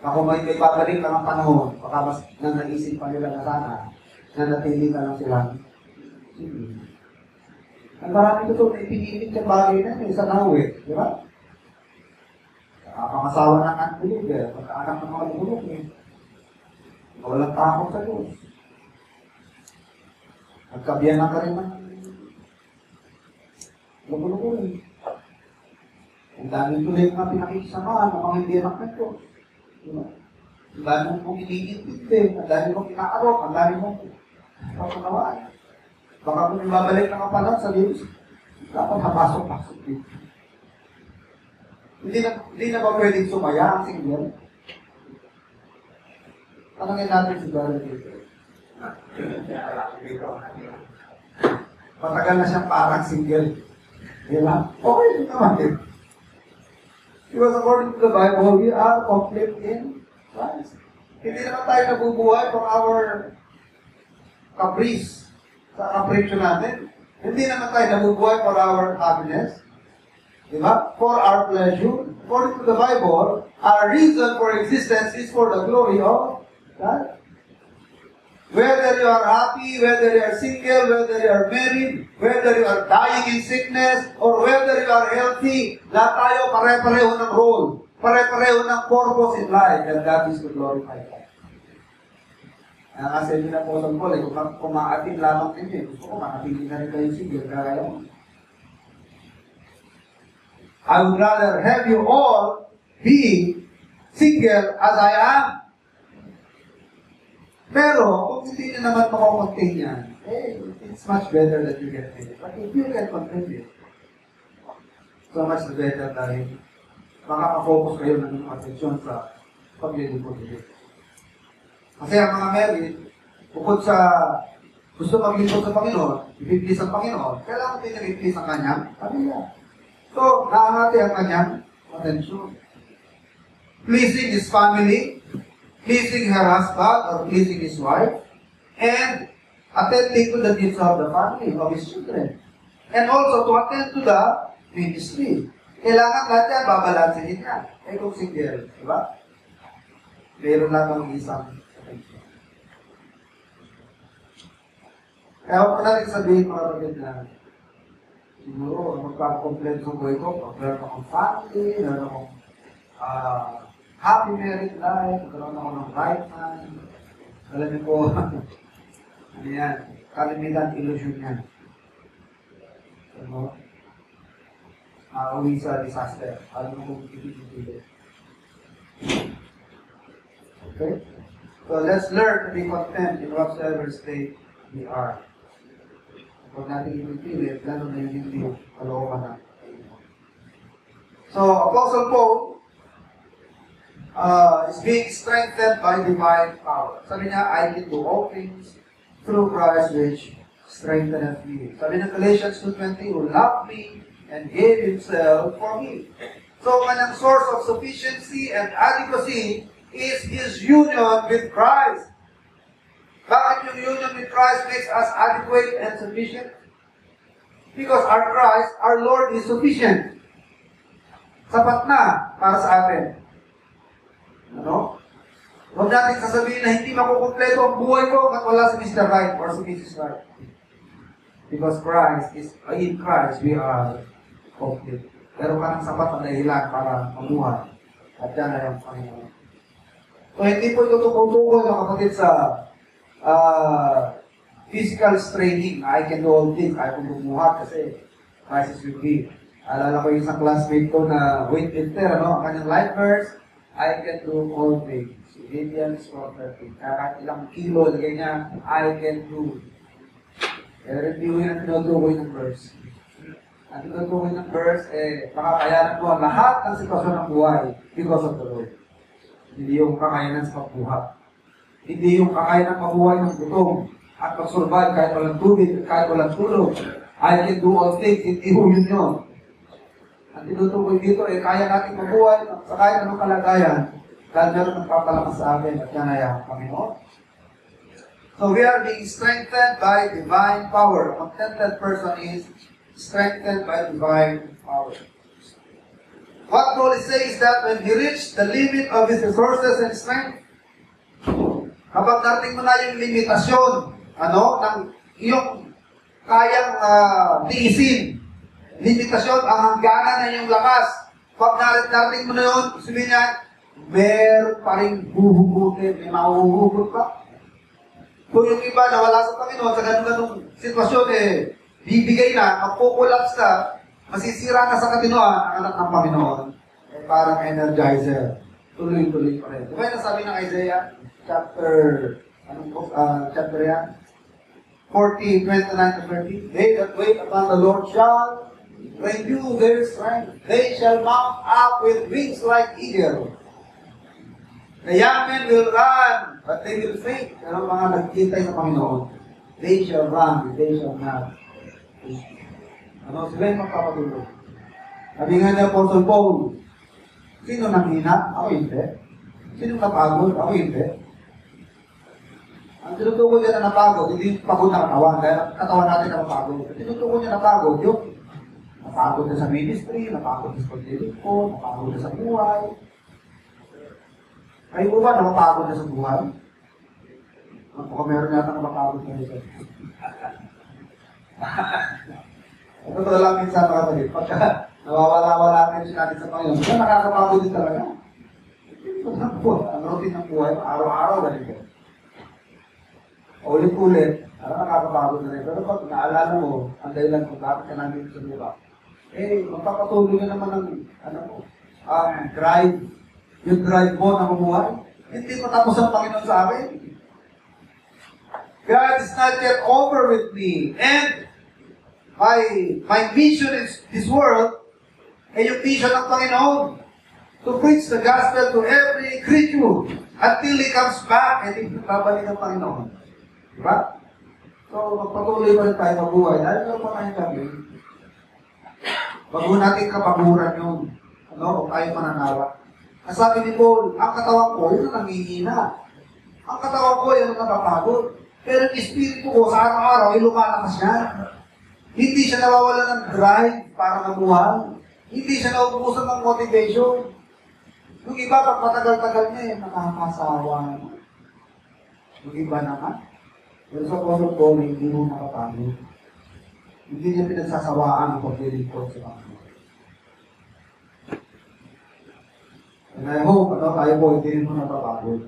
Kung may babalik lang ang panahon, baka mas naisip pa nila na sana, na natili ka lang sila. Ang marami ito, may pinilit yung bagay na yun, sa nawe, di ba? Pangasawa ng unbeliever, pagkaanak ng mga lulok walang takot sa Diyos. Nagkabiyanan ka rin ng lulok. Ang dami tuloy mga pinakikisamahan, mga hindi anak nito. Ang dami mong iniintindi, ang dami mong pinaarok, ang dami mong kapunawaan. Baka kung ibabalik ng kapalan sa Diyos, dapat napasok-pasok dito. Hindi na ba pwedeng sumaya ang single? Tanungin natin si Brother Peter. Matagal na siyang parang single. Di ba? Okay din naman din. Because according to the Bible, we are complete in Christ. Hindi naman tayo nabubuhay for our caprice sa capriccio natin. Hindi naman tayo nabubuhay for our happiness. Di ba? For our pleasure. According to the Bible, our reason for existence is for the glory of God. Whether you are happy, whether you are single, whether you are married, whether you are dying in sickness, or whether you are healthy, lahat tayo pare-pareho ng role, pare-pareho ng purpose in life, and that is to glorify God. Kasi hindi na po sa Paul, kung maatin lamang ninyo, gusto ko makatingin na rin kayo single, kaya mo. I would rather have you all be single as I am. Pero, kung hindi nyo naman makakontain yan, it's much better that you get married. But if you can contain it, so much better dahil makaka-focus kayo ng atensyon sa paglilingkod dito. Kasi ang mga married, bukod sa gusto maglingkod sa Panginoon, i-please ang Panginoon, kailangan din i-please ang kanyang pamilya. So, naangati ang kanyang atensyon. Pleasing his family, pleasing her husband or pleasing his wife, and attending to the needs of the family, of his children. And also to attend to the ministry. Kailangan lahat yan, babalansin niya. Kung single, di ba? Meron lang ang isang attention. Kaya huwag ko natin sabihin mga kapatid na siguro, magpapakomplete sa buhay ko, meron akong family, meron akong happy married life, nagkaroon ako ng right mind. Alam niyo po, ano yan, kalimitan, illusion yan. Ano? Uwi sa disaster. Alam mo kung ipipili. Okay? So let's learn to be content in whatsoever state we are. Huwag natin ipipili, gano'n na yung hindi kalooban na. So, Apostle Paul, is being strengthened by divine power. Sabi niya, I can do all things through Christ which strengtheneth me. Sabi ng Galatians 2:20, who loved me and gave himself for me. So, kanyang source of sufficiency and adequacy is his union with Christ. Bakit yung union with Christ makes us adequate and sufficient? Because our Christ, our Lord, is sufficient. Sapat na para sa atin. Ano? Huwag natin sasabihin na hindi makukumpleto ang buhay ko at wala si Mr. Right or si Mrs. Right. Because Christ is, in Christ, we are complete. Pero ka ng sapat na dahilan para mamuhay. At yan ay ang Panginoon. So, hindi po ito tumutukoy ng kapatid sa physical straining. I can do all things. I can bumuhat kasi Christ is with me. Alala ko yung isang classmate ko na weightlifter, ano? Ang kanyang life verse, I can do all things. Philippians 4:13. Kahit ilang kilo, lagay niya, I can do. Kaya review yung tinutukoy ng verse. Ang tinutukoy ng verse, makakayanan mo ang lahat ng sitwasyon ng buhay because of the Lord. Hindi yung kakayanan sa pagbuhat. Hindi yung kakayanan mabuhay ng gutom at mag-survive kahit walang tubig, kahit walang tulog. I can do all things. Hindi ho yun yun. Ang tinutukoy dito, kaya natin mabuhay sa kahit anong kalagayan dahil meron nagpapalakas sa akin at yan ay ang Panginoon. So we are being strengthened by divine power. A contented person is strengthened by divine power. What Paul is saying is that when he reached the limit of his resources and strength, kapag narating mo na yung limitasyon, ng iyong kayang tiisin, limitasyon, ang hangganan na iyong lakas, pag narating mo na yun, sabihin niya, meron pa rin huhugutin, may mahuhugot pa. Kung yung iba na wala sa Panginoon, sa ganun-ganung sitwasyon, bibigay na, magpupulaps na, masisira na sa katinoan ang anak ng Panginoon, eh parang energizer. Tuloy-tuloy pa rin. Diba yung nasabi ng Isaiah, chapter yan? 40, 29 to 30. They that wait upon the Lord shall renew their strength. They shall mount up with wings like eagle. The young men will run, but they will faint. Pero mga nagkintay sa Panginoon, they shall run, they shall not. Sila yung magpapatuloy. Sabi nga ni Apostle Paul, sino nanghina? Ako hindi. Sino napagod? Ako hindi. Ang tinutukoy niya na napagod, hindi pagod na katawan, dahil katawan natin na napagod. Ang tinutukoy niya napagod, yung napagod na sa ministry, napagod na sa paglilingkod, napagod na sa buhay. Kayo po ba napapagod na sa buhay? Kung meron yata napapagod na ito. Ito lang minsan nakatagit. Pagka nawawala-wala natin natin sa Panginoon, kaya nakakapagod din talaga. Ang routine ng buhay, araw-araw ganito. Ulit-ulit, nakakapagod na rin. Pero pag naalala mo, ang dahilan kung bakit ka namin sa buka, magpapatuloy na naman ang drive. Yung drive mo na mamuhay. Hindi matapos ang Panginoon sa akin. God is not yet over with me. And my mission in this world ay yung mission ng Panginoon to preach the gospel to every creature until He comes back and hindi babalik ang Panginoon. Diba? So, magpatuloy pa rin tayo mabuhay. Dahil meron pa tayong kami. Bago natin kapaguran yun. Kung tayo mananawa. Ang sabi ni Paul, ang katawan ko, yun ang nangihina. Ang katawan ko, yun ang napapagod. Pero yung espiritu ko, sa araw-araw, ay lumalakas siya. Hindi siya nawawala ng drive para mabuhay. Hindi siya naubusan ng motivation. Yung iba, pag matagal-tagal niya, nakakasawa. Yung iba naman. Pero sa Panginoon ko, hindi mo nakapagod. Hindi niya pinagsasawaan ang paglilingkod sa Panginoon. And I hope, tayo po, hindi mo napapagod.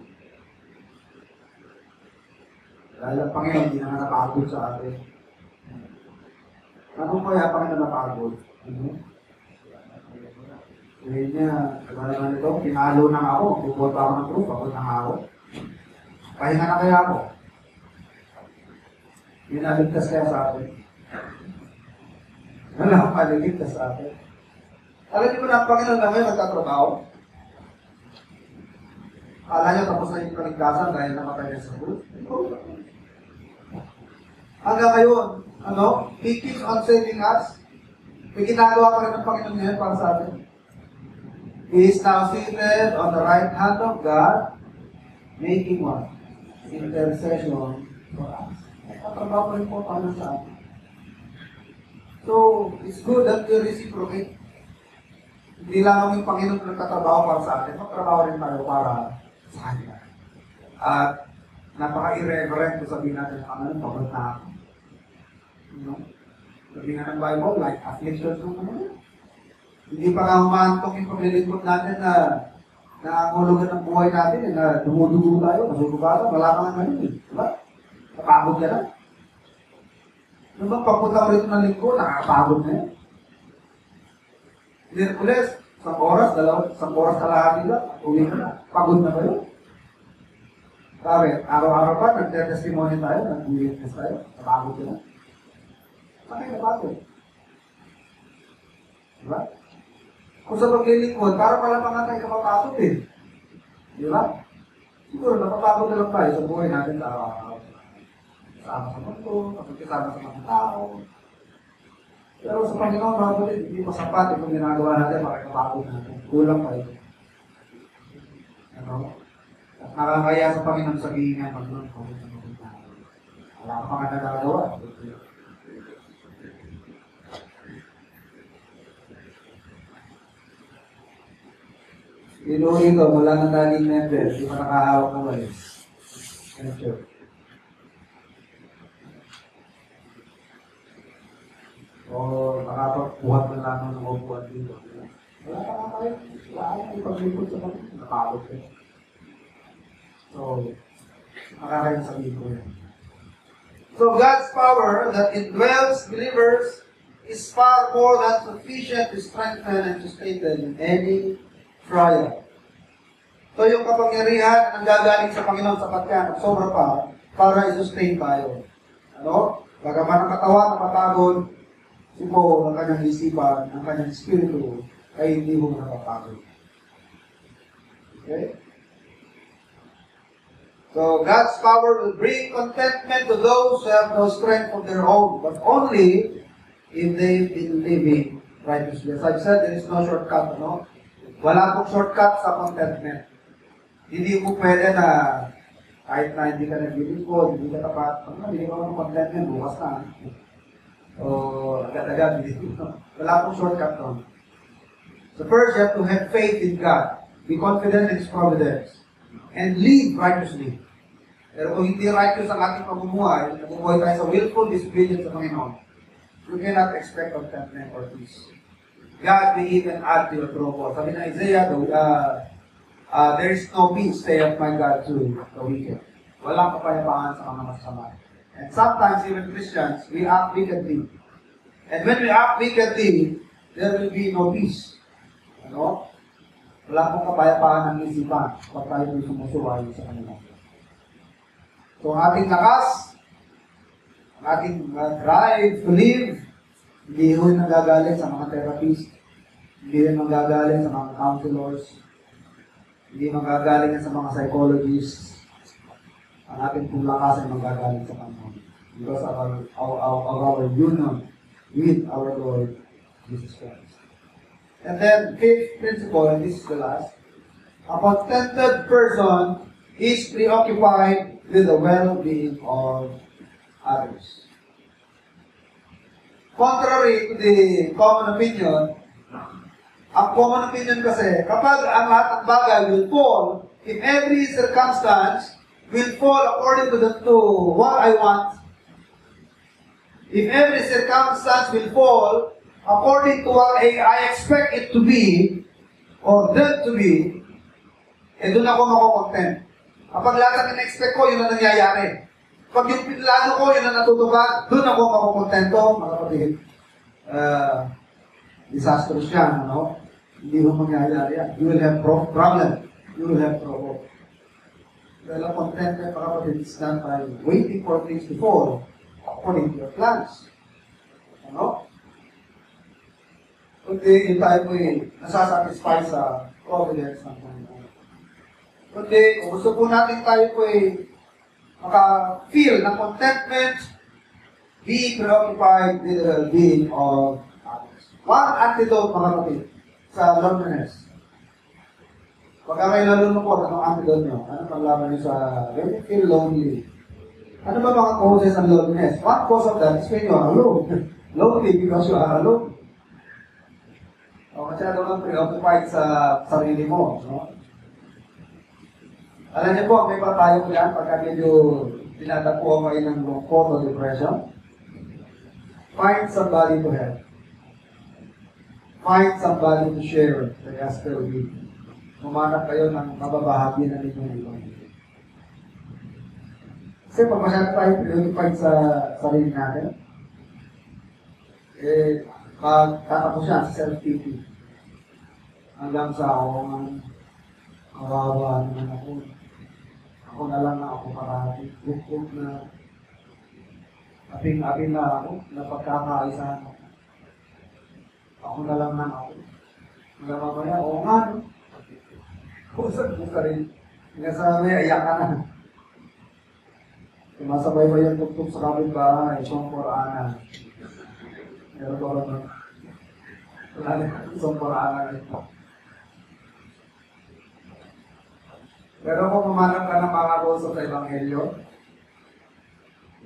Dahil ang Panginoon, hindi na napagod sa atin. Ano kaya Panginoon napagod? Sabihin niya, naman ito, pinalo na ako, bukod pa ako ng truth, pagod na ako. Pahinga na kaya ako. Pinaligtas kaya sa atin. Wala akong paligtas sa atin. Alam niyo ba na ang Panginoon na ngayon nagtatrabaho? Akala niyo tapos na yung kaligtasan dahil namatay niya sa krus? Hanggang ngayon, He keeps on saving us. May ginagawa pa rin ng Panginoon ngayon para sa atin. He is now seated on the right hand of God, making what? Intercession for us. Nagtatrabaho pa rin po para sa atin. So, it's good that we reciprocate. Hindi lang yung Panginoon nagtatrabaho para sa atin, magtrabaho rin tayo para sa Kanya. At napaka-irreverent kung sabihin natin, pagod na ako. Sabihin nga ng Bible, like afflictions ng Panginoon. Hindi pa nga humantong yung paglilingkod natin na ang hulugan ng buhay natin, na dumudugo tayo, nasugubatan, wala ka nga ngayon. Diba? Napagod ka na. Nung bang papunta ko rito ng lingkod, nakakapagod na yan. Miyerkules, isang oras kalahati lang, uwi ka na. Pagod na ba yun? Sabi, araw-araw pa, nagte-testimony tayo, nag-witness tayo, napagod ka na. Bakit napagod? Diba? Kung sa paglilingkod, parang wala pa nga tayo kapapagod eh. Diba? Siguro, napapagod na lang tayo sa buhay natin sa araw-araw. Kasama sa mundo, kasama sa mga tao. Pero sa Panginoon, mga kapatid, hindi masapat kung ginagawa natin, makikapagod natin. Kulang pa ito. At nakakaya sa Panginoon sabihin nga, magpapagod na mga tao. Wala ka pa nga nagagawa. Inuwi ko, wala nang daling member, hindi pa nakahawak ng walis. Thank you. O nakapagpuhat na lamang ng upuan dito. Wala ka nga tayo. Wala ka nga ipag-lipod sa mga. Nakapagod ka. So, nakakaya sabihin ko yan. So, God's power that indwells believers is far more than sufficient to strengthen and sustain them in any trial. So yung kapangyarihan ang gagaling sa Panginoon sapat yan at sobra pa para i-sustain tayo. Ano? Bagaman ang katawan napapagod, si Paul, ang kanyang isipan, ang kanyang espiritu, ay hindi mo napapagod. Okay? So, God's power will bring contentment to those who have no strength of their own, but only if they've been living righteously. As I've said, there is no shortcut, no? Wala pong shortcut sa contentment. Hindi mo pwede na kahit na hindi ka naglilingkod, hindi ka tapat, hindi ka ng contentment, bukas na. O, agad-agad, wala pong shortcut, no? So first, you have to have faith in God, be confident in His providence, and live righteously. Pero kung hindi righteous ang ating pamumuhay, nabubuhay tayo sa willful disobedience sa Panginoon, you cannot expect contentment or peace. God may even add to your trouble. Sabi na Isaiah, there is no peace, saith my God, to the wicked. Walang kapayapaan sa mga masama. And sometimes, even Christians, we act wickedly. And when we act wickedly, there will be no peace. Ano? Wala pong kapayapaan ng isipan kapag tayo may sumusuway sa kanila. So, ang ating lakas, ang ating drive to live, hindi rin nanggagaling sa mga therapists, hindi rin nanggagaling sa mga counselors, hindi manggagaling sa mga psychologists. Ang ating pong lakas ay manggagaling sa Panginoon. Because of our union with our Lord Jesus Christ. And then, fifth principle, and this is the last, a contented person is preoccupied with the well-being of others. Contrary to the common opinion, ang common opinion kasi, kapag ang lahat ng bagay will fall, if every circumstance will fall according to what I want, if every circumstance will fall according to what I expect it to be, or them to be, doon ako makukontent. Kapag lahat ang in-expect ko, yun ang nangyayari. Pag yung pinlano ko, yun ang natutupad, doon ako makukontento, mga kapatid. Disastrous yan, ano? Hindi mo mangyayari yan. You will have problem. You will have trouble. Dahil ang contentment, mga kapatid, is not by waiting for things to fall according to your plans. Ano? Kundi yung tayo po'y nasasatisfy sa providence ng Panginoon. Kundi, kung gusto po natin tayo po'y maka-feel ng contentment, be preoccupied with the well-being of others. One antidote, mga kapatid, sa loneliness. Pagka kayo nalulungkot, anong antidote nyo? Ano paglaban nyo sa when you feel lonely? Ano ba mga causes ng loneliness? One cause of that is when you are alone. Lonely because you are alone. O masyado kang preoccupied sa sarili mo. No? Alam niyo po, may patayo ko yan pagka medyo tinatapuan kayo ng lungkot o depression. Find somebody to help. Find somebody to share the gospel with. Humanap kayo ng mababahagi na ninyong ito. Kasi pag masyado tayo preoccupied sa sarili natin, tatapos siya sa self-pity. Hanggang sa kawawa naman ako. Ako na lang na ako parati. Bukod na aping-aping na ako, napagkakaisahan ako. Ako na lang na ako. Hanggang mamaya, oo nga, no? Kusag mo ka rin. Hanggang sa mamaya, ayak ka na. Sumasabay ba yung tuktok sa kapitbahay, Songkor-ana. Pero ko lang, wala na, Songkor-ana rin. Pero kung umanap ka ng mga kausap sa Ebanghelyo,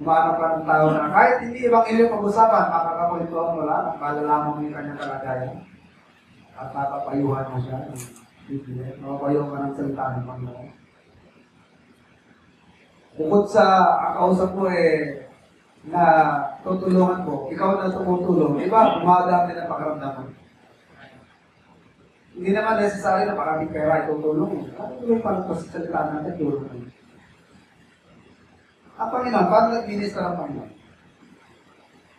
umanap ka ng tao na kahit hindi Ebanghelyo pag-usapan, makakakwentuhan mo lang at malalaman mo yung kanyang kalagayan at napapayuhan mo siya. Mapapayuhan ka ng salita ng Panginoon. Bukod sa ang kausap mo na tutulungan mo, ikaw na tumutulong, iba, bumadami ng pakiramdam mo. Hindi naman necessary na maraming pera itutulong. Ano yung paano sa salita natin, tulong naman. Ang Panginoon, paano nag-minister ang Panginoon?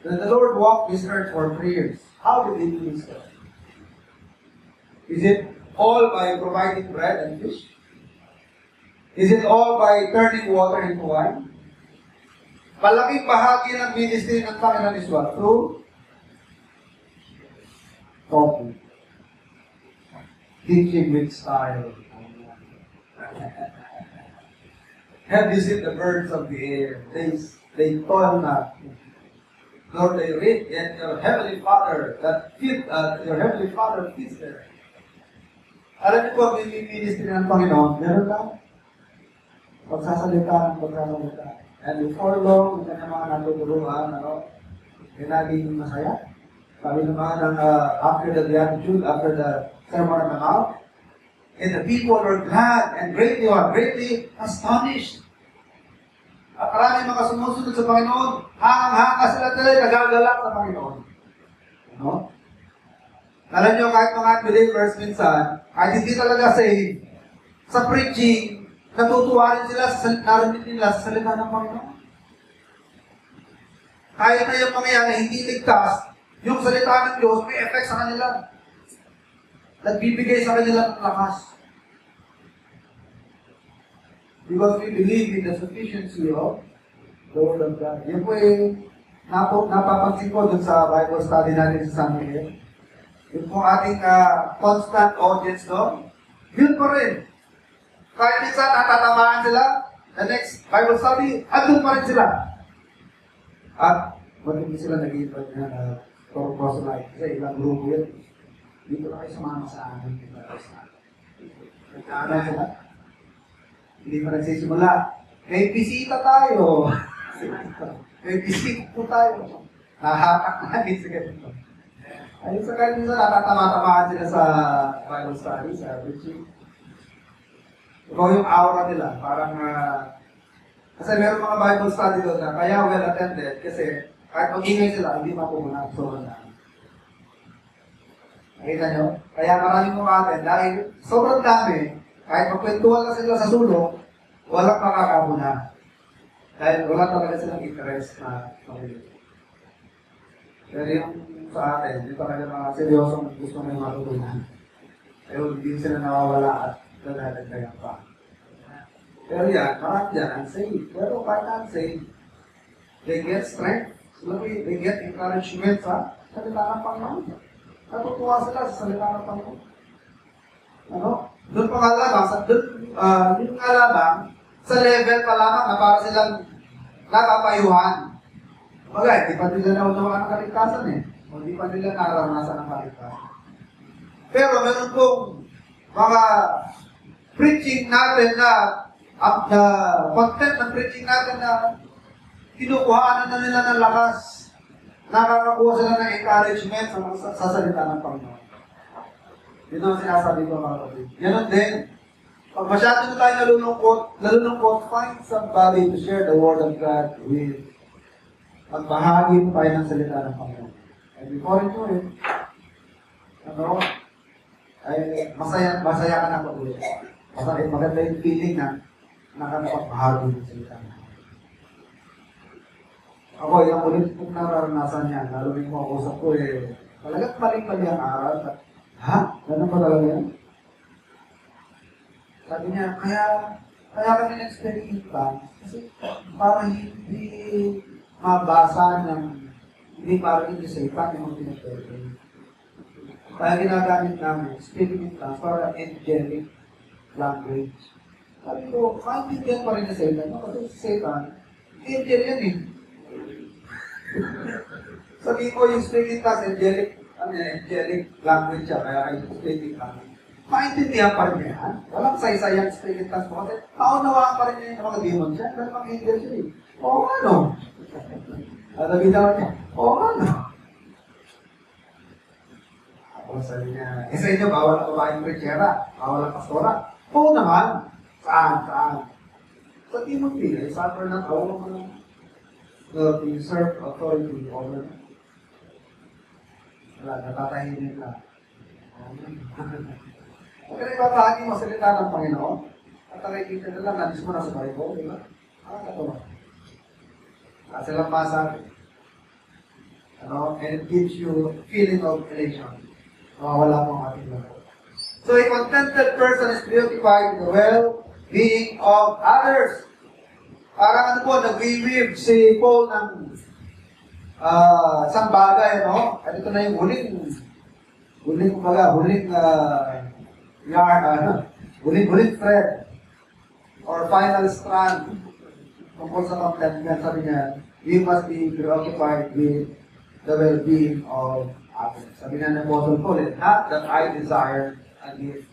that the Lord walked this earth for 3 years. How did He do this? Is it all by providing bread and fish? Is it all by turning water into wine? Malaking bahagi ng ministry ng Panginoon is what? Through talking. Teaching with style. Have you seen the birds of the air? They toil not, nor they reap, yet your heavenly Father your heavenly Father feeds them. Alam niyo po, ang ministry ng Panginoon, meron lang pagsasalita. And before long, yung kanyang mga natuturuan, yung naging masaya. Sabi naman ng after the Beatitude, after the Sermon on the Mount, and the people were glad and greatly astonished. At maraming mga sumusunod sa Panginoon, hangang-hanga sila talaga, nagagalak sa Panginoon. Alam niyo, kahit mga unbelievers minsan, kahit hindi talaga saved, sa preaching, natutuwa rin sila narinig nila sa salita ng Panginoon. Kahit na yung mga yan na hindi ligtas, yung salita ng Diyos may effect sa kanila. Nagbibigay sa kanila ng lakas. Because we believe in the sufficiency of the Word of God. Yan po napapansin ko dun sa Bible study natin sa San Miguel. Yung po ating constant audience doon, yun pa rin. Kahit minsan natatamaan sila, the next Bible study, andun pa rin sila. At hindi sila nag-iipag na personalize. Kasi ilang grupo yan. Dito na kayo sumama sa amin. Nagkaanan sila. Hindi pa nagsisimula. May bisita tayo. May bisita po tayo. Nahatak namin sa ganito. Ayun sa kanila, natatama-tamaan sila sa Bible study, sa preaching. Ikaw yung aura nila. Parang, kasi meron mga Bible study doon na kaya well attended kasi kahit mag-ingay sila, hindi mapumunang sobrang dami. Nakita nyo? Kaya maraming umaten dahil sobrang dami, kahit magkwentuhan ka sila sa sulong, walang makakabuna. Dahil wala talaga silang interest na pamilya. Pero yung sa atin, yung talaga mga seryosong gusto may matutunan. Pero hindi sila nawawala at dadagdagan pa. Pero yan, marami dyan, unsaved. Pero kahit unsaved, they get strength. They get encouragement sa salita ng Panginoon. Natutuwa sila sa salita ng Panginoon. Doon pa nga lamang, doon nga lamang, sa level pa lamang na para silang napapayuhan. Bagay, di pa nila naunawa ng kaligtasan eh. O di pa nila naranasan ng kaligtasan. Pero meron pong mga preaching natin na content ng preaching natin na kinukuhaan na nila ng lakas. Nakakakuha sila ng encouragement sa salita ng Panginoon. Yun ang sinasabi ko mga kapatid. Ganun din, pag masyado na tayo nalulungkot, find somebody to share the Word of God with. Magbahagi mo tayo ng salita ng Panginoon. And before you do it, ay masaya ka na pag-ulit. Maganda yung feeling na nakakapagbahagi ng salita ng Panginoon. Ako, yung ulit kong nararanasan yan, lalo yung mga usap ko talagang mali-mali ang aral. Ha? Ganun ba talaga yan? Sabi niya, kaya kami na-experience pa, kasi parang hindi mabasa hindi parang hindi sa ipan yung pinag-experience. Kaya ginagamit namin, speaking in tongues, parang angelic language. Sabi ko, maintindihan pa rin na Satan, kasi si Satan, angel yan eh. Sabi ko, yung speaking tongues, angelic language siya, kaya kayo speaking tongues. Maintindihan pa rin yan. Walang saysayang speaking tongues mo, kasi naunawaan pa rin niya yung mga demon siya, dahil mga angel siya eh. Oo, ano? At nabitawan niya, oo, ano? Ako sabi niya, sa inyo, bawal ang babaeng preachera, bawal ang pastora. Oo naman. Saan? Sa Timothy, ay suffer ng tawag mo ng the usurp authority over them. Wala, natatahinin na. Kaya ibabahagi mo salita ng Panginoon, at nakikita nila, nandis mo na sa Bible, di ba? Nakakatawa. Kasi lang masabi. And it gives you feeling of elation. Wala po ang ating laro. So a contented person is preoccupied with the well-being of others. Parang nag-weave si Paul ng isang bagay, At ito na yung huling thread or final strand tungkol sa contentment. Sabi niya, we must be preoccupied with the well-being of others. Sabi niya ng Apostle Paul, not that I desire a gift.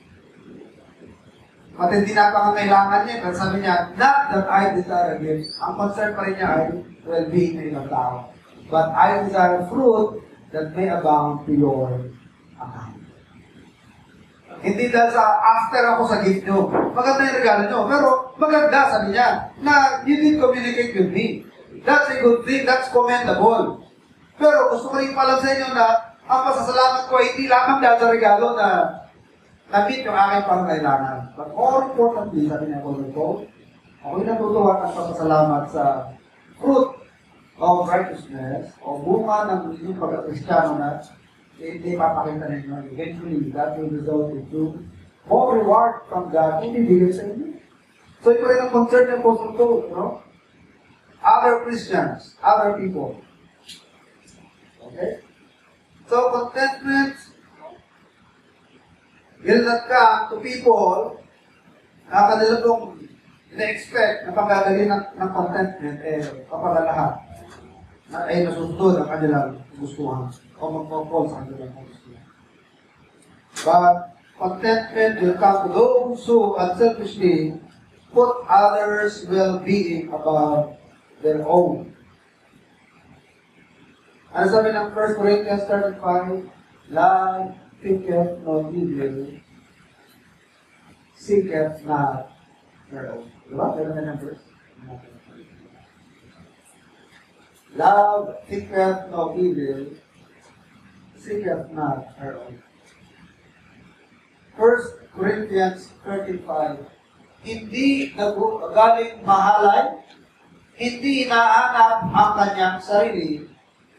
Matindi na pangangailangan niya, pero sabi niya, not that I desire a gift. Ang concern pa rin niya ay well-being ng ibang tao. But I desire fruit that may abound to your account. Hindi dahil sa after ako sa gift nyo. Maganda yung regalo nyo. Pero maganda, sabi niya, na you did communicate with me. That's a good thing. That's commendable. Pero gusto ko rin palang sa inyo na ang pasasalamat ko ay hindi lamang dahil sa regalo na na-meet yung aking pangangailangan. But more importantly, sabi niya po, ako'y natutuwa ang pasasalamat sa fruit of righteousness o bunga ng inyong pagkakristyano na hindi papakita ninyo. Eventually, that will result into more reward from God kung ibigay sa inyo. So, ito rin ang concern ng Apostle Paul, Other Christians, other people. Okay? So, contentment will not come to people na kanila pong ina-expect na pagkagaling ng contentment kapag lahat ay nasusunod ang kanilang gustuhan o magpapol sa kanilang gustuhan. But contentment will come to those who unselfishly put others' well-being above their own. Ano sabi ng 1 Corinthians 35? Love thinketh no evil, seeketh not her own. Diba? Meron na ng verse. Love thinketh no evil, seeketh not her own. 1 Corinthians 35. Hindi galing mahalay, hindi inaanap ang kanyang sarili,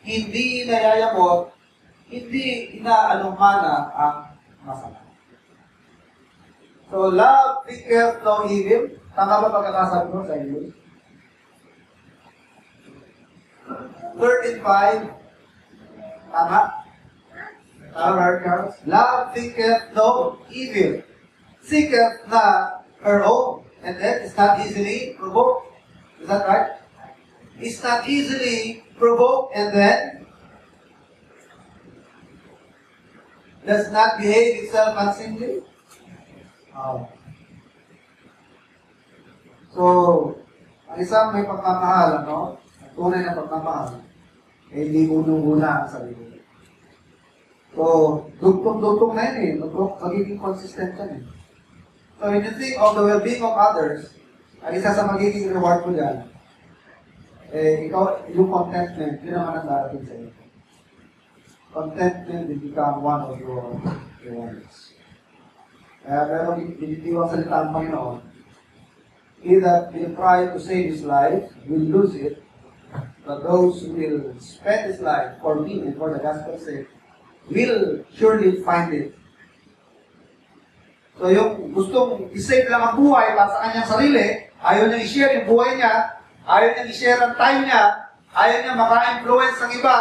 hindi inayayamot, hindi inaalumana ang masama. So, love thinketh no evil. Tama ba pagkakasabi mo sa iyo? 13:5. Tama? Tama, Charles? Love thinketh no evil. Seeketh not her own. And then, it's not easily provoked. Is that right? It's not easily provoked and then does not behave itself unseemly. So, ang isang may pagmamahal, tunay na pagmamahal, hindi unong-una ang sarili. So, dugtong-dugtong na yun magiging consistent yan So, when you think of the well-being of others, ang isa sa magiging reward mo dyan, ikaw, yung contentment, yun naman ang darating sa iyo. Contentment will become one of your rewards. Pero binitiwang salita ang Panginoon, he that will try to save his life will lose it, but those who will spend his life for me and for the gospel's sake will surely find it. So yung gustong isave lang ang buhay para sa kanyang sarili, ayaw niyang i-share yung buhay niya, ayaw niyang i-share ang time niya, ayaw niyang maka-influence ng iba,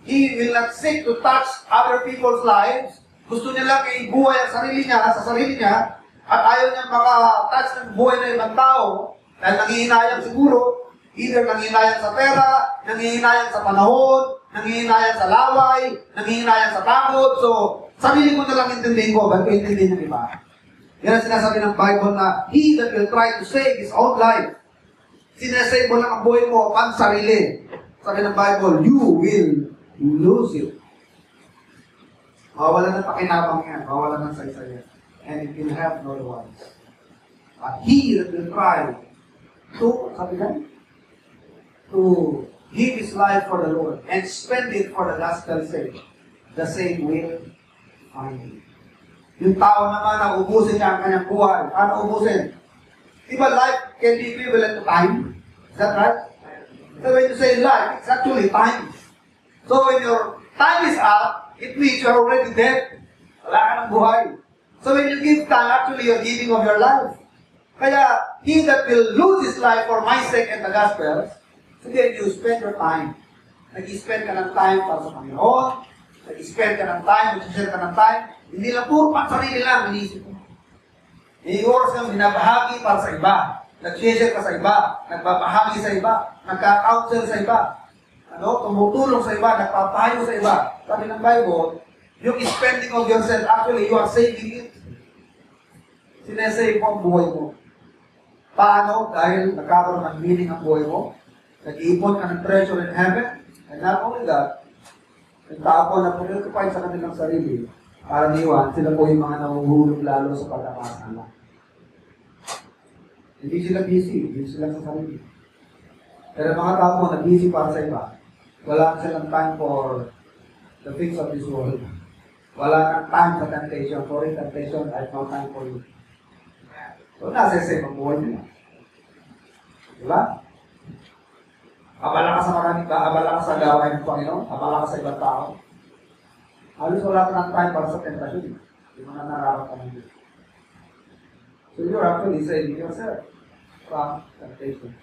he will not seek to touch other people's lives. Gusto niya lang i-buhay ang sarili niya, sa sarili niya, at ayaw niyang maka-touch ng buhay ng ibang tao, dahil nangihinayang siguro, either nangihinayang sa pera, nangihinayang sa panahon, nangihinayang sa laway, nangihinayang sa takot. So, sarili ko na lang intindihin ko, ba't ko intindihin ng iba? Yan ang sinasabi ng Bible na, he that will try to save his own life, sinasave mo lang ang buhay mo, ang sarili. Sabi ng Bible, you will lose it. Mawalan ng pakinabang yan, mawalan ng saysay yan. And it will have no rewards. But he that will try to, sabi yan, to give his life for the Lord and spend it for the gospel's sake, the same will find him. Yung tao naman na ubusin niya ang kanyang buhay. Paano ubusin? Diba life can be equivalent to time? Is that right? So when you say life, it's actually time. So when your time is up, it means you're already dead. Wala ka ng buhay. So when you give time, actually you're giving of your life. Kaya, he that will lose his life for my sake and the gospel, sige, you spend your time. Nag-spend ka ng time para sa Panginoon, nag-spend ka ng time, nag-share ka ng time, hindi lang puro pansarili lang, inisip mo. May oras kang binabahagi para sa iba, nag-share ka sa iba, nagbabahagi sa iba, nagka-counsel sa iba, tumutulong sa iba, nagpapayo sa iba. Sabi ng Bible, yung spending of yourself, actually, you are saving it. Sinesave mo ang buhay mo. Paano? Dahil nagkakaroon ng meaning ang buhay mo, nag-iipon ka ng treasure in heaven, and not only that, yung tao po na preoccupied sa kanilang sarili, para niwan, sila po yung mga nahuhulog lalo sa pagkakasala. Hindi sila busy sila sa sarili. Pero mga tao po na busy para sa iba, wala silang time for the things of this world. Wala kang time sa temptation. Sorry, temptation, I have no time for you. So, nasa-save ang buhay nila. Diba? Abala ka sa maraming abala ka sa gawain ng Panginoon, abala ka sa ibang tao. Halos wala ka ng time para sa tentasyon. Hindi mo na nararamdaman dito. So, you're actually saving yourself from temptation.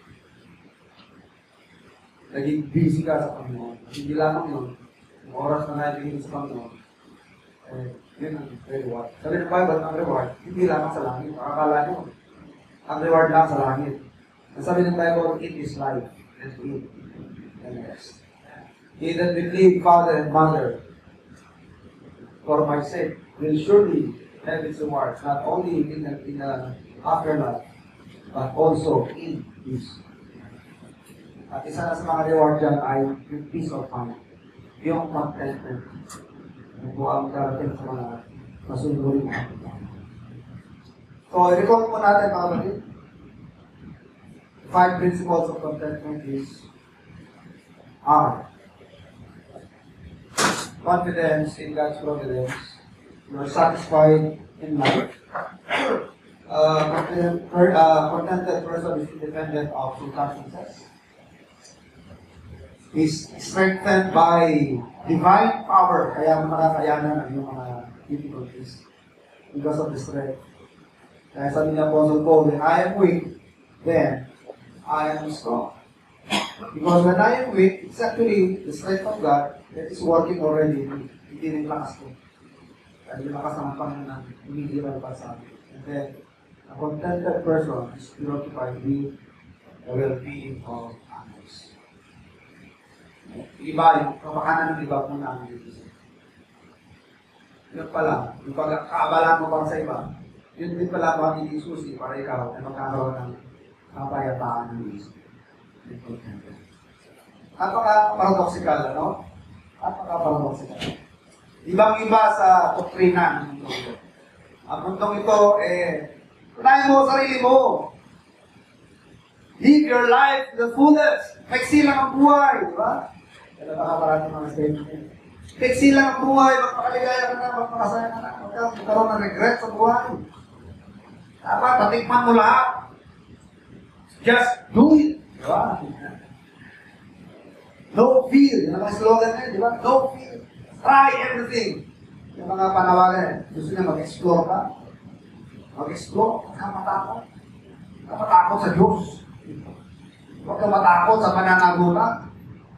Naging busy ka sa Panginoon. Hindi lamang yun. Yung oras na naibigin sa Panginoon, yun ang reward. Sabi ng Bible, ang reward, hindi lamang sa langit. Akala nyo, ang reward lang sa langit. Ang sabi ng Bible, it is life and eat and rest. He that will leave father and mother for my sake will surely have its rewards, not only in the afterlife, but also in this. At isa na sa mga reward dyan ay yung peace of mind, yung contentment. Buwang darating sa mga masunurin mo. So, i-recall po natin mga kapatid. 5 principles of contentment are confidence in God's providence. You are satisfied in life. Contented person is independent of circumstances. Is strengthened by divine power, kaya makakayanan ang iyong mga difficulties because of the strength. Kaya sabi ni Apostle Paul, when I am weak, then I am strong. Because when I am weak, it's actually the strength of God that is working already. Hindi rin lakas ko. Kaya yung lakas ng Panginoon, hindi rin para sa akin. And then, a contented person is preoccupied with the well-being of others. Iba, yung kapakanan ng iba kung namin dito. Yun pala, yung pagkakabalaan mo para sa iba, yun din pala ang hindi susi para ikaw ay magkakaroon ng kapayataan ng isip. Napaka-paradoxical, ano? Napaka-paradoxical. Ibang-iba sa doktrina ng mundo ito. Ang mundong ito, unahin mo sarili mo. Live your life to the fullest. Paiksi lang ang buhay, di ba? Kaya nakakaparati mga statement. Paiksi lang ang buhay, magpakaligaya ka na, magpakasaya ka na, magkaroon ng regret sa buhay. Dapat, tatikman mo lahat. Just do it. Di ba? No fear. Yan ang slogan na yun, di ba? No fear. Try everything. Yung mga panawagan, gusto niya mag-explore ka. Mag-explore, kamatakot. Kamatakot sa Diyos. Huwag ka matakot sa pananagutan.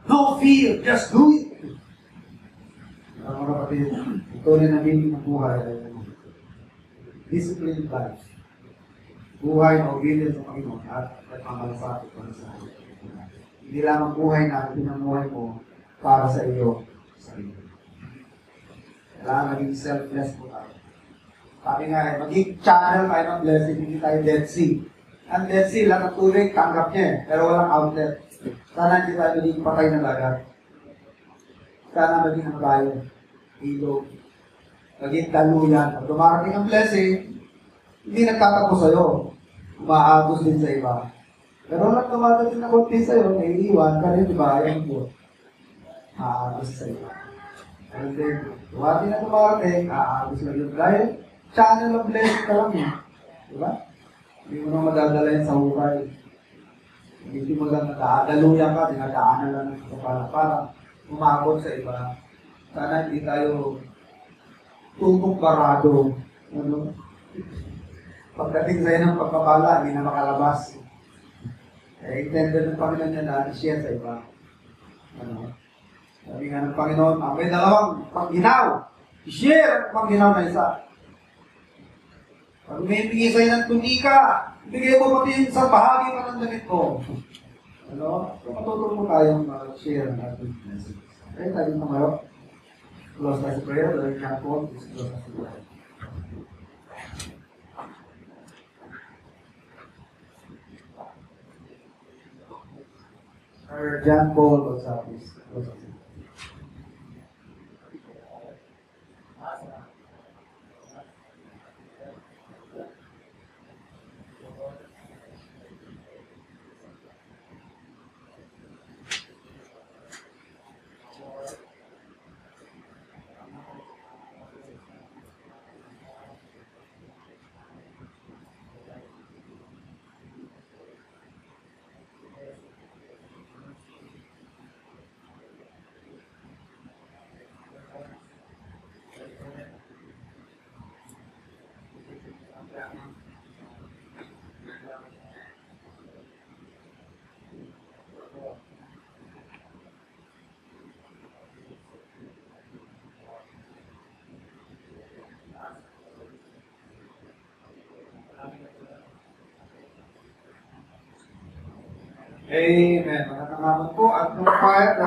No fear, just do it. Mga kapatid, ito rin ang meaning ng buhay. Disciplined life. Buhay na obedient sa Panginoon at pamalasakit para sa akin. Hindi lamang buhay na pinamuhay mo para sa iyo sa iyo. Kailangan maging selfless po tayo. Sabi nga, maging channel tayo ng blessing, hindi tayo Dead Sea. Ang Dead Sea, lahat ng tubig, tanggap niya pero walang outlet. Sana hindi tayo maging patay ng lagat. Sana maging ang bayan, ilog, maging daluyan. Pag dumarating ang blessing, hindi nagtatapos sa'yo. Umaagos din sa iba. Pero lang dumarating na konti sa'yo, naiiwan ka rin, di ba? Ayan po. Aagos sa iba. And then, dumarating na dumarating, aagos na yun. Dahil, channel of blessing ka lang yun. Di ba? Hindi mo na madadala yan sa hukay. Hindi mo lang nadadaluyan ka, dinadaanan lang ng kapala-para. umabot sa iba. Sana hindi tayo tutok barado. Ano? Pagdating sa'yo ng pagpapala, hindi na makalabas. Intended ng Panginoon niya na i-share sa iba. Ano? Sabi nga ng Panginoon, may dalawang pagginaw. I-share ang pagginaw na isa. Pag may bigay sa'yo ng tunika, bigay mo pati yung isang bahagi pa ng damit ko. Ano? So, matutulong mo tayong share ng ating message. Okay, tayo tumayo. Close tayo sa prayer. Lord God, please close tayo sa prayer. Sir John Paul, what's up? Please close tayo. Amen. Magandang hapon po at kung quiet,